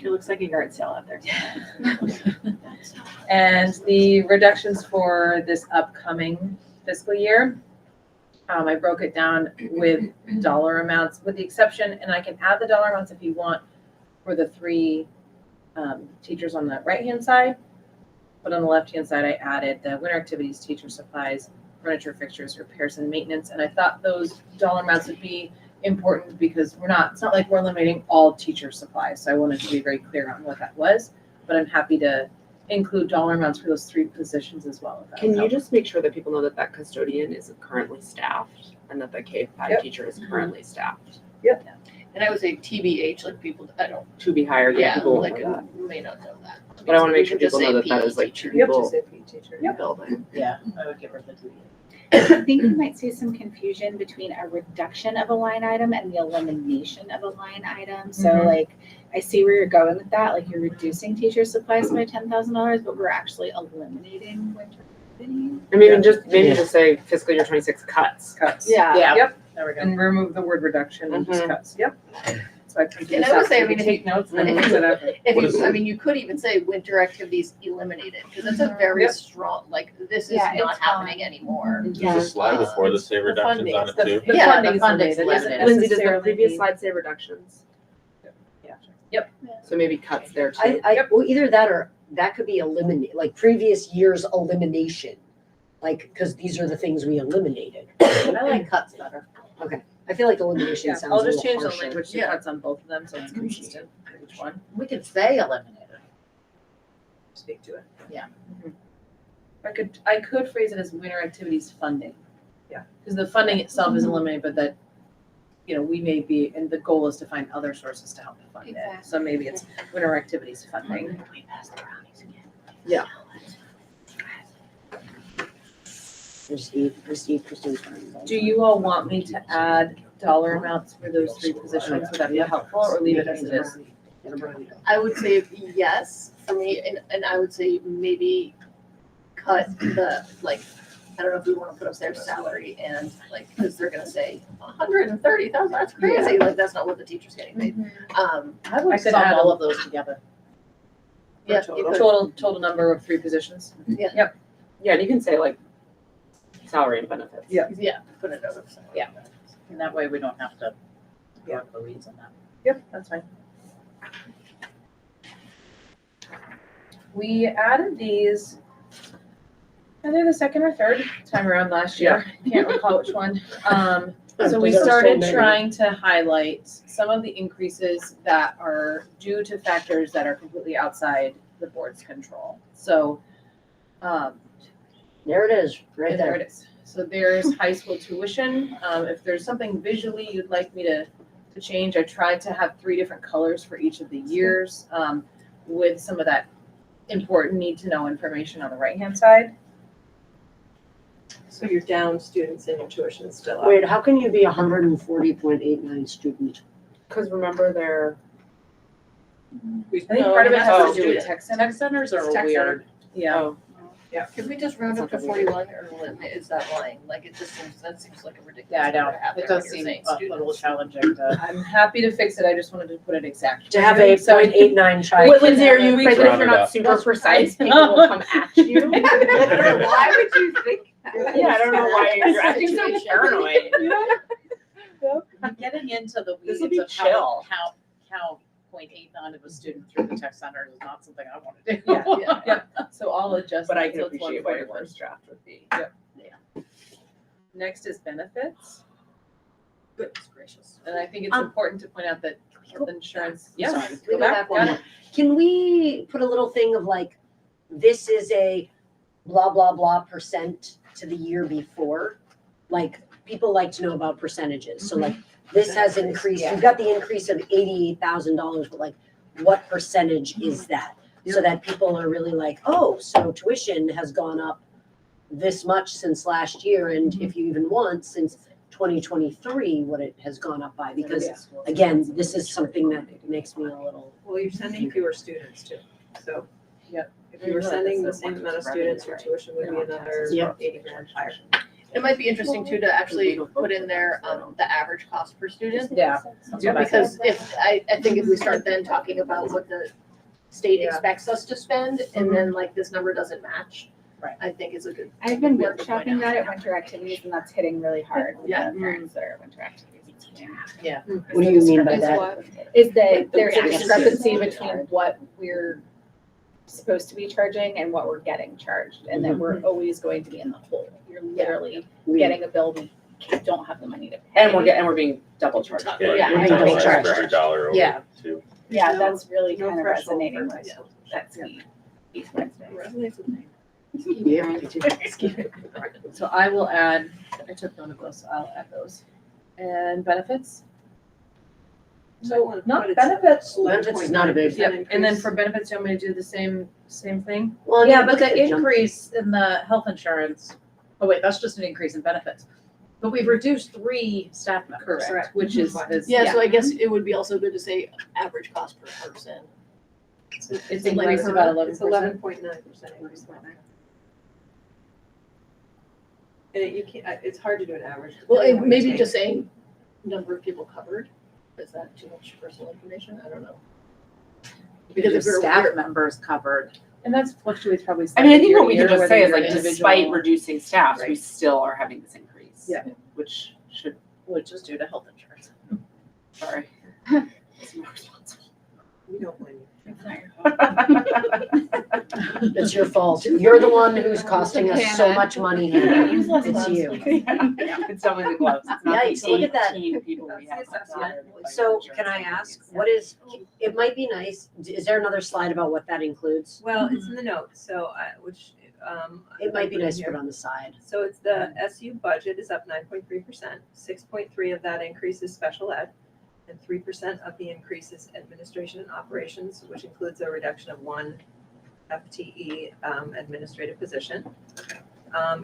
Speaker 5: It looks like a yard sale out there.
Speaker 2: And the reductions for this upcoming fiscal year, I broke it down with dollar amounts, with the exception, and I can add the dollar amounts if you want, for the 3 teachers on the right-hand side. But on the left-hand side, I added the winter activities, teacher supplies, furniture, fixtures, repairs, and maintenance. And I thought those dollar amounts would be important because it's not like we're eliminating all teacher supplies. So I wanted to be very clear on what that was, but I'm happy to include dollar amounts for those 3 positions as well.
Speaker 6: Can you just make sure that people know that custodian is currently staffed and that the K-5 teacher is currently staffed?
Speaker 3: And I would say TBH, like people, I don't,
Speaker 6: To be hired,
Speaker 3: yeah,
Speaker 6: people
Speaker 3: like,
Speaker 6: know that.
Speaker 3: may not know that.
Speaker 6: But I want to make sure
Speaker 3: We could just
Speaker 6: people know
Speaker 3: say
Speaker 6: that that is like
Speaker 3: PE
Speaker 6: 2
Speaker 3: teacher.
Speaker 6: people
Speaker 1: teacher.
Speaker 6: in the building.
Speaker 7: Yeah, I would give her the 2.
Speaker 5: I think you might see some confusion between a reduction of a line item and the elimination of a line item. So like, I see where you're going with that. Like, you're reducing teacher supplies by $10,000, but we're actually eliminating winter activities.
Speaker 6: And maybe just say fiscal year 26 cuts.
Speaker 2: Yeah.
Speaker 3: Yeah.
Speaker 2: Yep.
Speaker 1: There we go.
Speaker 2: And remove the word reduction and just cuts. Yep. So I printed
Speaker 3: And
Speaker 2: this
Speaker 3: I would
Speaker 2: out
Speaker 3: say,
Speaker 2: so
Speaker 3: I
Speaker 2: you
Speaker 3: mean,
Speaker 2: can
Speaker 3: if
Speaker 2: take notes and
Speaker 3: if
Speaker 2: then
Speaker 3: you-
Speaker 2: whatever.
Speaker 4: What is it?
Speaker 3: You could even say winter activities eliminated, because that's a very strong, like, this is
Speaker 5: Yeah,
Speaker 3: not
Speaker 5: it's
Speaker 3: happening anymore.
Speaker 4: Does the slide before this say reductions on it too?
Speaker 2: The
Speaker 3: Yeah,
Speaker 2: funding
Speaker 3: the
Speaker 2: is
Speaker 3: funding's
Speaker 2: limited.
Speaker 3: limited.
Speaker 6: Lindsay, does the
Speaker 2: Necessarily
Speaker 6: previous
Speaker 2: mean-
Speaker 6: slide say reductions?
Speaker 2: Yep.
Speaker 6: So maybe cuts there too.
Speaker 7: Well, either that or that could be eliminate, like previous year's elimination. Like, because these are the things we eliminated.
Speaker 10: I like cuts better.
Speaker 7: I feel like elimination
Speaker 2: Yeah,
Speaker 7: sounds
Speaker 2: I'll
Speaker 7: a
Speaker 2: just
Speaker 7: little
Speaker 2: change the
Speaker 7: harsher.
Speaker 2: language to
Speaker 10: Yeah.
Speaker 2: cuts on both of them, so it's consistent for each one.
Speaker 10: We could say eliminated.
Speaker 2: Speak to it.
Speaker 10: Yeah.
Speaker 2: I could phrase it as winter activities funding.
Speaker 1: Yeah.
Speaker 2: Because the funding itself is eliminated, but that, we may be, and the goal is to find other sources to help fund it. So maybe it's winter activities funding. Yeah.
Speaker 7: Receive Christine's friend.
Speaker 2: Do you all want me to add dollar amounts for those 3 positions? Would that be helpful, or leave it as it is?
Speaker 3: I would say yes for me, and I would say maybe cut the, like, I don't know if we wanna put up their salary and like, cause they're gonna say 130,000, that's crazy, like, that's not what the teacher's getting paid.
Speaker 10: I would
Speaker 2: I could
Speaker 10: sum
Speaker 2: add
Speaker 10: all
Speaker 2: a-
Speaker 10: of those together.
Speaker 3: Yeah,
Speaker 1: Total.
Speaker 3: you could.
Speaker 2: Total number of 3 positions?
Speaker 6: Yeah, and you can say like salary and benefits.
Speaker 1: Yeah.
Speaker 3: Yeah, put it over.
Speaker 10: Yeah. And that way we don't have to go into the weeds on that.
Speaker 2: Yep, that's fine. We added these either the second or third time around last year. Can't recall which one. So we
Speaker 7: There are so
Speaker 2: started
Speaker 7: many.
Speaker 2: trying to highlight some of the increases that are due to factors that are completely outside the board's control. So,
Speaker 7: There it is, right
Speaker 2: and there
Speaker 7: there.
Speaker 2: it is. So there's high school tuition. If there's something visually you'd like me to change, I tried to have 3 different colors for each of the years, with some of that important need to know information on the right-hand side.
Speaker 1: So you're down students and your tuition is still up.
Speaker 7: Wait, how can you be 140.89 student?
Speaker 6: Because remember they're,
Speaker 2: I think part of it has to do with
Speaker 10: Tech
Speaker 2: tech center.
Speaker 10: centers are
Speaker 1: Tech
Speaker 10: weird.
Speaker 2: Yeah.
Speaker 6: oh,
Speaker 3: Could we just round up to 41, or is that lying? Like, it just seems, that seems like a ridiculous.
Speaker 10: Yeah, I know.
Speaker 3: number to have
Speaker 10: It
Speaker 3: there
Speaker 10: does
Speaker 3: when you're
Speaker 10: seem
Speaker 3: saying
Speaker 10: a little
Speaker 3: students.
Speaker 10: challenging to.
Speaker 2: I'm happy to fix it. I just wanted to put it exact.
Speaker 7: To have a
Speaker 2: So-
Speaker 7: 0.89 child.
Speaker 6: Wait, Lindsay, are you
Speaker 2: We
Speaker 6: afraid that if
Speaker 4: round
Speaker 6: you're
Speaker 4: it
Speaker 6: not
Speaker 4: up.
Speaker 6: super precise,
Speaker 2: I
Speaker 6: people will come at you?
Speaker 1: Why would you think that?
Speaker 6: Yeah, I don't know why you're acting so
Speaker 3: Situation.
Speaker 6: paranoid.
Speaker 10: Getting into the
Speaker 6: This'll
Speaker 10: weeds
Speaker 6: be
Speaker 10: of
Speaker 6: chill.
Speaker 10: how 0.89 of a student through the tech center is not something I want to do.
Speaker 2: Yeah. So I'll adjust.
Speaker 6: But I
Speaker 2: that,
Speaker 6: can
Speaker 2: so it's
Speaker 6: appreciate what your
Speaker 2: 141.
Speaker 6: first draft would be.
Speaker 2: Next is benefits.
Speaker 3: Goodness gracious.
Speaker 2: And I think it's important to point out that health insurance,
Speaker 7: I'm
Speaker 2: yeah,
Speaker 7: sorry,
Speaker 2: go back,
Speaker 7: one
Speaker 2: got
Speaker 7: more. Can we put a little thing of like, this is a blah, blah, blah percent to the year before? Like, people like to know about percentages. So like, this has increased, you've got the increase of $88,000, but like, what percentage is that? So that people are really like, oh, so tuition has gone up this much since last year, and if you even want, since 2023, what it has gone up by, because again, this is something that makes me a little.
Speaker 1: Well, you're sending fewer students too, so.
Speaker 2: Yep.
Speaker 1: If you were sending the same amount of students, your tuition would be another
Speaker 7: Yep.
Speaker 1: 80 grand higher.
Speaker 3: It might be interesting too to actually put in there, the average cost per student.
Speaker 2: Yeah.
Speaker 3: Yeah, because I think if we start then talking about what the state
Speaker 1: Yeah.
Speaker 3: expects us to spend, and then like this number doesn't match.
Speaker 10: Right.
Speaker 3: I think is a good.
Speaker 5: I've been
Speaker 3: Good to point
Speaker 5: workshopping
Speaker 3: out.
Speaker 5: that at winter activities, and that's hitting really hard with
Speaker 3: Yeah.
Speaker 5: the parents that are at winter activities.
Speaker 7: What do you mean by that?
Speaker 5: Is that there's a
Speaker 10: Yeah.
Speaker 5: discrepancy between what we're supposed to be charging and what we're getting charged, and that we're always going to be in the hole. You're literally getting a bill we don't have the money to pay.
Speaker 6: And we're being double charged.
Speaker 3: Yeah,
Speaker 7: I
Speaker 4: double
Speaker 7: don't
Speaker 4: charge
Speaker 7: charge.
Speaker 4: for every dollar over
Speaker 10: Yeah.
Speaker 4: two.
Speaker 5: Yeah,
Speaker 1: No-
Speaker 5: that's really
Speaker 1: no
Speaker 5: kind of
Speaker 1: threshold
Speaker 5: resonating
Speaker 1: for
Speaker 5: with
Speaker 1: high school.
Speaker 5: that speed. East Wednesday.
Speaker 7: Yeah.
Speaker 2: So I will add, I took note of those, so I'll add those. And benefits? So not benefits.
Speaker 7: Benefits is not a big.
Speaker 2: Yep, and then for benefits, you want me to do the same thing?
Speaker 7: Well,
Speaker 10: Yeah, but
Speaker 7: look at
Speaker 10: the
Speaker 7: jump-
Speaker 10: increase in the health insurance, oh wait, that's just an increase in benefits. But we've reduced 3 staff members.
Speaker 2: Correct, which is,
Speaker 3: Yeah, so I guess it would be also good to say average cost per person.
Speaker 2: it's increased about 11%.
Speaker 1: It's 11.9% increase. And you can't, it's hard to do an average.
Speaker 3: Well,
Speaker 1: depending on what
Speaker 3: maybe
Speaker 1: you
Speaker 3: just
Speaker 1: take.
Speaker 3: saying number of people covered, is that too much personal information? I don't know. Because if we're.
Speaker 10: Staff members covered.
Speaker 2: And that's fluctuates probably.
Speaker 6: I mean, I think
Speaker 2: slightly
Speaker 6: what we
Speaker 2: year
Speaker 6: could
Speaker 2: to
Speaker 6: just
Speaker 2: year,
Speaker 6: say is
Speaker 2: whether
Speaker 6: like,
Speaker 2: you're
Speaker 6: despite
Speaker 2: individual-
Speaker 6: reducing staffs, we
Speaker 1: Right.
Speaker 6: still are having this increase.
Speaker 1: Yeah.
Speaker 6: Which should,
Speaker 10: Which is due to health insurance.
Speaker 6: sorry. It's more responsible.
Speaker 1: We don't blame you.
Speaker 7: It's your fault. You're the one who's costing us so
Speaker 5: Hannah.
Speaker 7: much money, Hannah.
Speaker 3: Use less
Speaker 7: It's
Speaker 3: gloves,
Speaker 7: you.
Speaker 3: please.
Speaker 6: It's definitely the gloves. It's not
Speaker 7: Yikes,
Speaker 6: the
Speaker 7: look at that.
Speaker 6: 18 people we have.
Speaker 1: That's the assessment.
Speaker 7: So can I ask, what is, it might be nice, is there another slide about what that includes?
Speaker 1: Well, it's in the notes, so
Speaker 7: It might be nice to
Speaker 1: here.
Speaker 7: put on the side.
Speaker 1: So it's the SU budget is up 9.3%. 6.3 of that increase is special ed, and 3% of the increase is administration and operations, which includes a reduction of 1 FTE administrative position.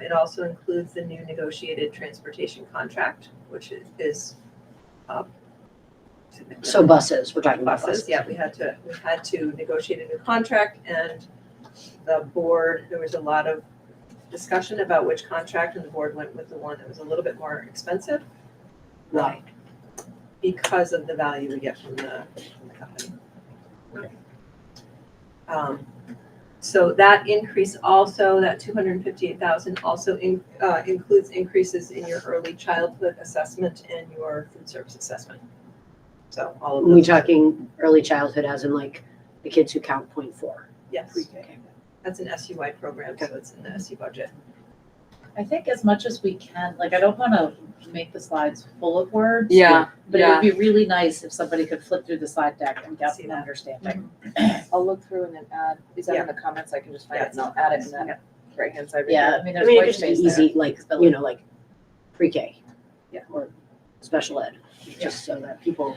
Speaker 1: It also includes the new negotiated transportation contract, which is up.
Speaker 7: So buses, we're talking about buses.
Speaker 1: Yeah, we had to negotiate a new contract, and the board, there was a lot of discussion about which contract, and the board went with the one that was a little bit more expensive.
Speaker 7: Right.
Speaker 1: Because of the value we get from the company. So that increase also, that 258,000 also includes increases in your early childhood assessment and your food service assessment. So all of
Speaker 7: Are we
Speaker 1: those.
Speaker 7: talking early childhood as in like the kids who count 0.4?
Speaker 1: Yes. That's an SU-wide program, so it's in the SU budget.
Speaker 10: I think as much as we can, like, I don't wanna make the slides full of words.
Speaker 6: Yeah,
Speaker 10: But it
Speaker 6: yeah.
Speaker 10: would be really nice if somebody could flip through the slide deck and get
Speaker 1: See
Speaker 10: an
Speaker 1: that.
Speaker 10: understanding.
Speaker 2: I'll look through and then add, is that
Speaker 1: Yeah.
Speaker 2: in the comments? I can just find
Speaker 1: Yeah,
Speaker 2: it and I'll add it in that right-hand side. right
Speaker 10: Yeah,
Speaker 2: there.
Speaker 10: I mean,
Speaker 7: I
Speaker 10: there's
Speaker 7: mean, it
Speaker 10: white
Speaker 7: could just be
Speaker 10: space there.
Speaker 7: easy, like, you know, like pre-K.
Speaker 1: Yeah.
Speaker 7: Or special ed, just so that people.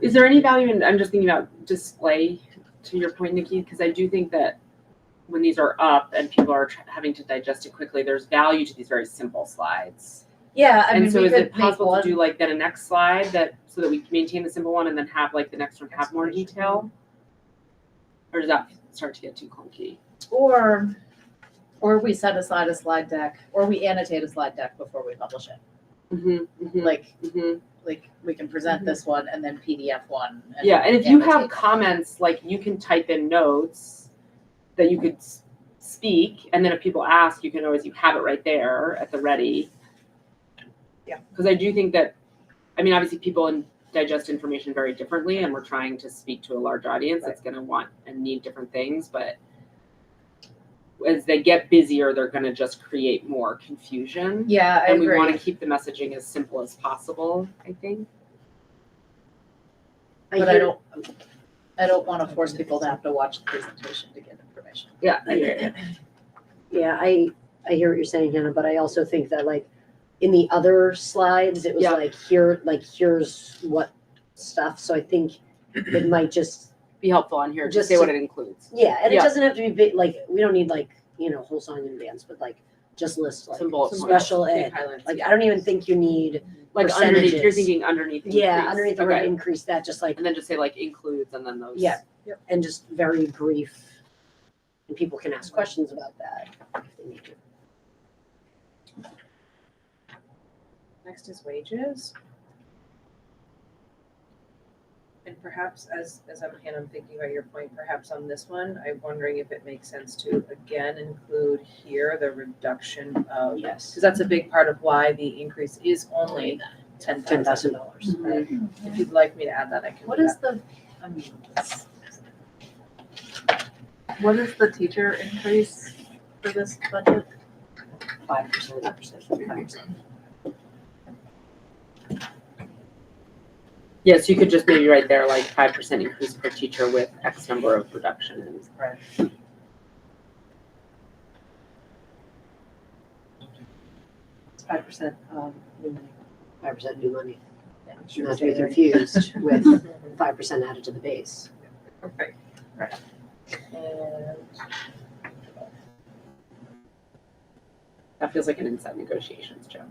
Speaker 6: Is there any value in, I'm just thinking about display, to your point, Nikki, because I do think that when these are up and people are having to digest it quickly, there's value to these very simple slides.
Speaker 10: Yeah, I mean,
Speaker 6: And so
Speaker 10: we
Speaker 6: is it
Speaker 10: could make
Speaker 6: possible
Speaker 10: one,
Speaker 6: to do like then a next slide that, so that we maintain the simple one and then have like the next one have more detail? Or does that start to get too clunky?
Speaker 10: or we set aside a slide deck, or we annotate a slide deck before we publish it.
Speaker 6: Mm-hmm,
Speaker 10: Like,
Speaker 6: mm-hmm.
Speaker 10: we can present this one and then PDF one.
Speaker 6: Yeah, and if you have
Speaker 10: annotate them.
Speaker 6: comments, like you can type in notes that you could speak, and then if people ask, you can always, you have it right there at the ready.
Speaker 1: Yeah.
Speaker 6: Because I do think that, I mean, obviously people digest information very differently, and we're trying to speak to a large audience that's gonna want and need different things, but as they get busier, they're gonna just create more confusion.
Speaker 10: Yeah, I
Speaker 6: And we
Speaker 10: agree.
Speaker 6: wanna keep the messaging as simple as possible, I think.
Speaker 10: But I don't wanna force people to have to watch the presentation to get information.
Speaker 6: Yeah, I hear you.
Speaker 7: Yeah, I hear what you're saying, Hannah, but I also think that like in the other slides, it was
Speaker 6: Yeah.
Speaker 7: like here's what stuff, so I think it might just,
Speaker 6: Be helpful on here, just
Speaker 7: Just
Speaker 6: say what
Speaker 7: to-
Speaker 6: it includes.
Speaker 7: yeah, and it
Speaker 6: Yeah.
Speaker 7: doesn't have to be big, like, we don't need like, you know, whole song and dance, but like, just list like
Speaker 6: Some bullet points.
Speaker 7: special
Speaker 6: Big
Speaker 7: ed.
Speaker 6: highlights.
Speaker 7: Like, I don't even think you need,
Speaker 6: Like underneath, you're
Speaker 7: percentages.
Speaker 6: thinking underneath
Speaker 7: yeah,
Speaker 6: increase.
Speaker 7: underneath the word
Speaker 6: Okay.
Speaker 7: increase, that just like,
Speaker 6: And then just say like includes and then those.
Speaker 7: Yeah. and just very brief. And people can ask questions about that if they need to.
Speaker 2: Next is wages. And perhaps I'm thinking about your point, perhaps on this one, I'm wondering if it makes sense to again include here the reduction of,
Speaker 7: Yes.
Speaker 2: because that's a big part of why the increase is only $10,000.
Speaker 7: $10,000.
Speaker 2: If you'd like me to add that, I can.
Speaker 10: What
Speaker 2: do
Speaker 10: is
Speaker 2: that.
Speaker 10: the, I mean, what is the teacher increase for this budget?
Speaker 7: 5%.
Speaker 6: Yes, you could just maybe write there like 5% increase per teacher with X number of reductions.
Speaker 10: Right.
Speaker 1: It's 5%, new money.
Speaker 7: 5% new money.
Speaker 1: Yeah,
Speaker 7: Not to be confused with 5% added to the base.
Speaker 1: Perfect.
Speaker 2: And
Speaker 6: That feels like an inside negotiations joke.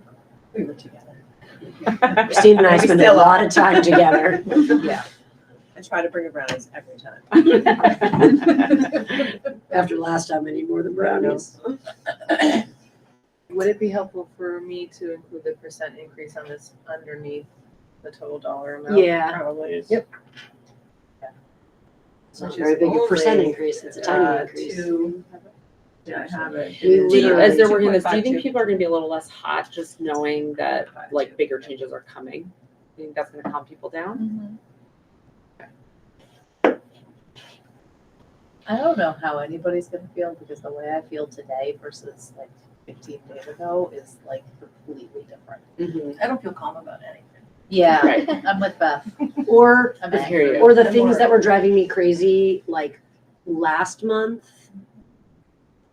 Speaker 1: We were together.
Speaker 7: Christine and I
Speaker 1: We
Speaker 7: spend a
Speaker 1: still
Speaker 7: lot
Speaker 1: are.
Speaker 7: of time together.
Speaker 1: Yeah. I try to bring her brownies every time.
Speaker 7: After last time, I need more than brownies.
Speaker 2: would it be helpful for me to include the percent increase on this underneath the total dollar amount?
Speaker 7: Yeah.
Speaker 1: Probably is.
Speaker 7: Yep. It's not a
Speaker 1: Which
Speaker 7: very
Speaker 1: is
Speaker 7: big a percent
Speaker 1: only,
Speaker 7: increase, it's a tiny increase.
Speaker 1: Yeah, I have it.
Speaker 7: We
Speaker 6: Do you,
Speaker 7: literally-
Speaker 6: as they're working this, do you
Speaker 1: 2.52.
Speaker 6: think people are gonna be a little less hot just knowing that like bigger changes are coming? You think that's gonna calm people down?
Speaker 10: I don't know how anybody's gonna feel because the way I feel today versus like 15 days ago is like completely different.
Speaker 3: I don't feel calm about anything.
Speaker 10: Yeah,
Speaker 6: Right.
Speaker 10: I'm with Beth.
Speaker 7: Or,
Speaker 10: I'm
Speaker 6: I hear
Speaker 10: angry.
Speaker 6: you.
Speaker 7: or the
Speaker 3: I'm
Speaker 7: things that
Speaker 3: worried.
Speaker 7: were driving me crazy, like last month,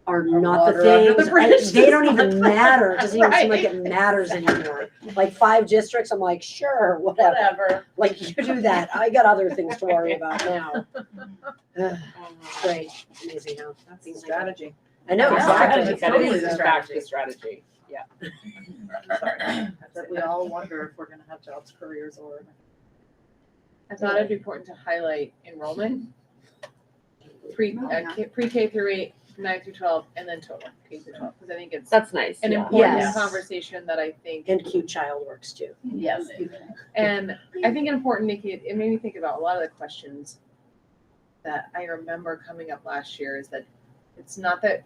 Speaker 7: are not the
Speaker 3: water under the
Speaker 7: things,
Speaker 3: bridge
Speaker 7: they
Speaker 3: this
Speaker 7: don't even
Speaker 3: month.
Speaker 7: matter. It doesn't even seem like
Speaker 3: Right.
Speaker 7: it matters anymore. Like 5 districts, I'm like, sure, whatever.
Speaker 3: Whatever.
Speaker 7: Like you do that. I got other things to worry about now. Ugh, It's great. Amazing how
Speaker 1: That's the
Speaker 7: things like that.
Speaker 1: strategy.
Speaker 7: I know,
Speaker 3: Yeah,
Speaker 7: exactly.
Speaker 3: it's
Speaker 6: That
Speaker 3: totally
Speaker 6: is
Speaker 3: the
Speaker 6: in fact
Speaker 3: strategy.
Speaker 6: the strategy. Yeah.
Speaker 10: That we all wonder if we're gonna have jobs, careers, or.
Speaker 2: I thought it'd be important to highlight enrollment. Pre-K through 8, 9 through 12, and then total K through 12, because I think it's
Speaker 6: That's nice.
Speaker 2: an
Speaker 6: Yeah.
Speaker 2: important
Speaker 7: Yes.
Speaker 2: conversation that I think,
Speaker 7: And cute child works too.
Speaker 10: Yes.
Speaker 2: and I think an important, Nikki, it made me think about a lot of the questions that I remember coming up last year is that it's not that,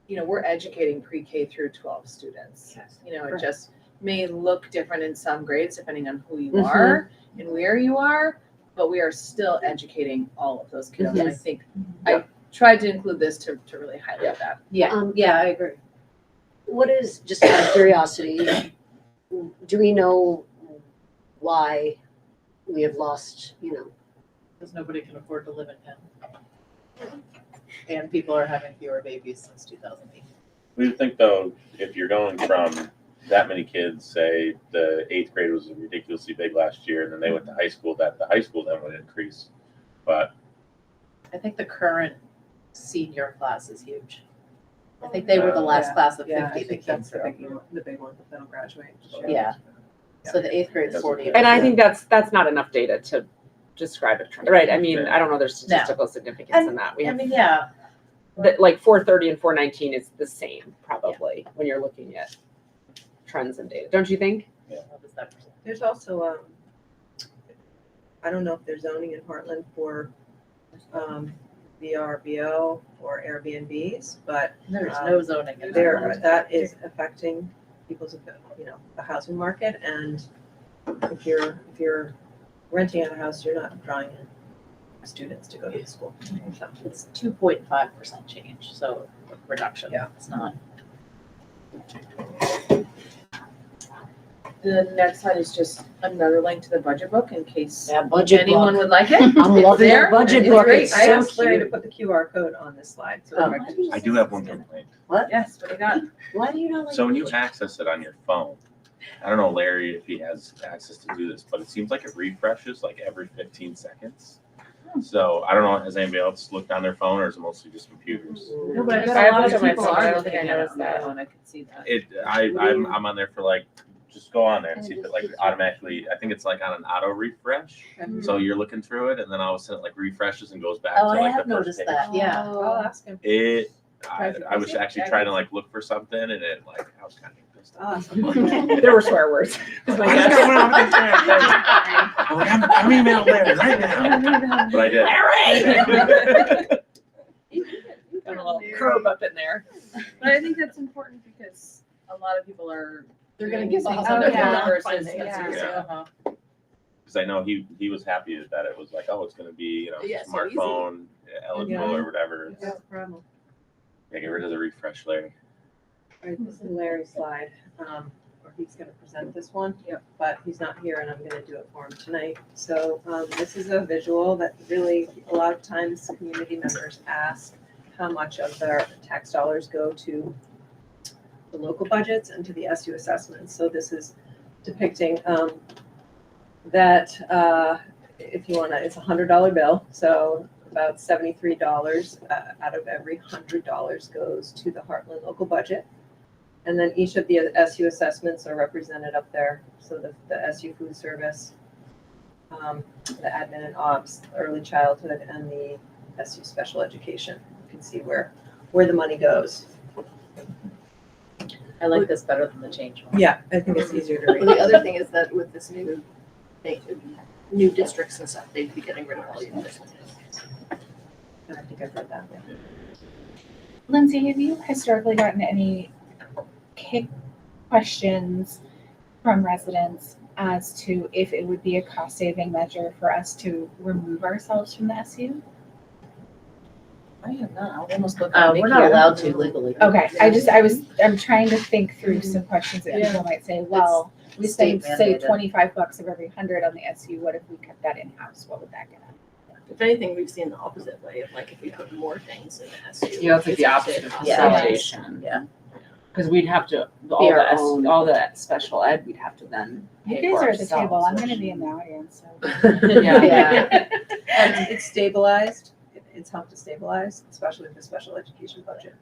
Speaker 2: we're educating pre-K through 12 students. It just may look different in some grades depending on who you are and where you are, but we are still educating all of those kiddos. And I think I tried to include this to really highlight that.
Speaker 10: Yeah, yeah, I agree.
Speaker 7: What is, just out of curiosity, do we know why we have lost,
Speaker 10: Because nobody can afford to live in town. And people are having fewer babies since 2008.
Speaker 4: We would think though, if you're going from that many kids, say the 8th grade was ridiculously big last year, and then they went to high school, that the high school then would increase. But
Speaker 10: I think the current senior class is huge. I think they were the last class of 50
Speaker 1: Yeah, I
Speaker 10: that
Speaker 1: think
Speaker 10: came
Speaker 1: that's
Speaker 10: through.
Speaker 1: the big one that'll graduate.
Speaker 10: Yeah. So the 8th grade 40.
Speaker 6: And I think that's not enough data to describe a trend, right? I mean, I don't know there's statistical significance in that. We
Speaker 10: I
Speaker 6: have,
Speaker 10: mean, yeah,
Speaker 6: like 430 and 419 is the same probably when you're looking at trends and data, don't you think?
Speaker 10: what is that percent?
Speaker 1: There's also, I don't know if there's zoning in Hartland for VRBO or Airbnbs, but
Speaker 10: There's no zoning in
Speaker 1: there, that is affecting people's, the housing market. And if you're renting out a house, you're not drawing in students to go to the school. So,
Speaker 10: It's 2.5% change, so reduction.
Speaker 1: Yeah.
Speaker 10: It's not.
Speaker 2: The next slide is just another link to the budget book in case
Speaker 7: That budget
Speaker 2: anyone
Speaker 7: book.
Speaker 2: would like it.
Speaker 7: I'm
Speaker 2: It's
Speaker 7: loving
Speaker 2: there,
Speaker 7: that budget
Speaker 2: and
Speaker 7: book.
Speaker 2: great.
Speaker 7: It's
Speaker 1: I
Speaker 7: so
Speaker 1: asked Larry to
Speaker 7: cute.
Speaker 1: put the QR code on this slide. So
Speaker 7: Oh.
Speaker 4: I do have one complaint.
Speaker 2: Yes, what do you got?
Speaker 7: Why do you not like?
Speaker 4: So when you access it on your phone, I don't know, Larry, if he has access to do this, but it seems like it refreshes like every 15 seconds. So I don't know, has anybody else looked on their phone or is it mostly just computers?
Speaker 2: No, but I bet
Speaker 6: I
Speaker 2: a lot
Speaker 6: looked
Speaker 2: of
Speaker 6: at my
Speaker 2: people
Speaker 6: phone, I
Speaker 2: are
Speaker 6: don't think I
Speaker 2: looking at it
Speaker 6: noticed
Speaker 2: on their
Speaker 6: that.
Speaker 2: phone, I could see that.
Speaker 4: I'm on there for like, just go on there and see if it like automatically, I think it's like on an auto refresh. So you're looking through it and then all of a sudden it like refreshes and goes back to
Speaker 10: Oh, I
Speaker 4: like
Speaker 10: have
Speaker 4: the first
Speaker 10: noticed
Speaker 4: page.
Speaker 10: that, yeah.
Speaker 1: I'll ask him.
Speaker 4: I was actually trying to like look for something and it like, I was kind of pissed off.
Speaker 1: Awesome.
Speaker 6: There were swear words. is my
Speaker 4: I just
Speaker 6: guess.
Speaker 4: got one on my I'm like, I'm emailing Larry right now. But I did.
Speaker 2: Got a little curve up in there. But I think that's important because a lot of people are.
Speaker 10: They're gonna
Speaker 2: doing
Speaker 10: get
Speaker 2: these things
Speaker 10: behind
Speaker 2: on
Speaker 5: the
Speaker 2: their phone
Speaker 5: phone
Speaker 2: versus.
Speaker 5: Yeah.
Speaker 10: Uh-huh.
Speaker 4: Because I know he was happy that it was like, oh, it's going to be,
Speaker 10: Yeah, so
Speaker 4: smartphone eligible
Speaker 1: Yeah.
Speaker 4: or whatever.
Speaker 1: That's the problem.
Speaker 4: Yeah, get rid of the refresh, Larry.
Speaker 1: All right, this is Larry's slide, or he's gonna present this one. Yep. But he's not here and I'm gonna do it for him tonight. So, this is a visual that really, a lot of times community members ask how much of their tax dollars go to the local budgets and to the SU assessments. So this is depicting, that, if you wanna, it's $100 bill, so about $73 out of every $100 goes to the Hartland local budget. And then each of the SU assessments are represented up there. So the SU food service, the admin and ops, early childhood, and the SU special education. You can see where the money goes.
Speaker 10: I like this better than the change one.
Speaker 1: Yeah, I think it's easier to
Speaker 3: And
Speaker 1: read.
Speaker 3: the other thing is that with this new districts and stuff, they'd be getting rid of all the additional.
Speaker 1: I think I've read that. Yeah.
Speaker 5: Lindsay, have you historically gotten any questions from residents as to if it would be a cost-saving measure for us to remove ourselves from the SU?
Speaker 3: I have not, I'll almost look on
Speaker 10: We're not
Speaker 3: Wiki.
Speaker 10: allowed to legally.
Speaker 5: Okay, I'm trying to think through some questions that people might say, well, we spend,
Speaker 10: state
Speaker 5: say,
Speaker 10: mandated.
Speaker 5: $25 of every 100 on the SU, what if we cut that in-house, what would that get us?
Speaker 3: If anything, we've seen the opposite way of like if we put more things in the SU.
Speaker 6: Yeah, it's like the opposite of
Speaker 3: Yeah.
Speaker 6: consolidation.
Speaker 3: Yeah.
Speaker 6: Because we'd have to,
Speaker 7: our own.
Speaker 6: all the special ed, we'd have to then
Speaker 5: You
Speaker 6: pay
Speaker 5: guys
Speaker 6: for
Speaker 5: are at the table,
Speaker 6: ourselves,
Speaker 5: I'm
Speaker 6: which-
Speaker 5: gonna be in the audience, so.
Speaker 6: Yeah.
Speaker 1: It's stabilized, it's helped to stabilize, especially with the special education budget.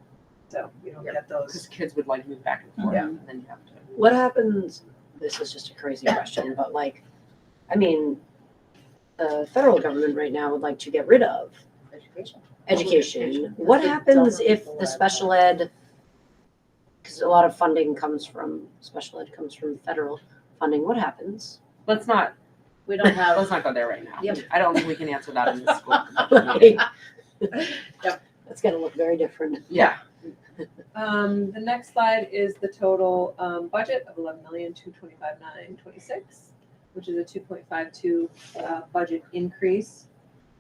Speaker 1: So we don't get
Speaker 6: Because
Speaker 1: those.
Speaker 6: kids would like move back and forth,
Speaker 1: Yeah.
Speaker 6: and then you have to.
Speaker 7: What happens, this is just a crazy question, but like, I mean, the federal government right now would like to get rid of education. What happens if the special ed, because a lot of funding comes from, special ed comes from federal funding, what happens?
Speaker 6: Let's not,
Speaker 10: We don't have,
Speaker 6: let's not go there right now.
Speaker 7: Yep.
Speaker 6: I don't think we can answer that in this school.
Speaker 7: Like, It's gonna look very different.
Speaker 6: Yeah.
Speaker 1: The next slide is the total budget of 11,225,926, which is a 2.52 budget increase,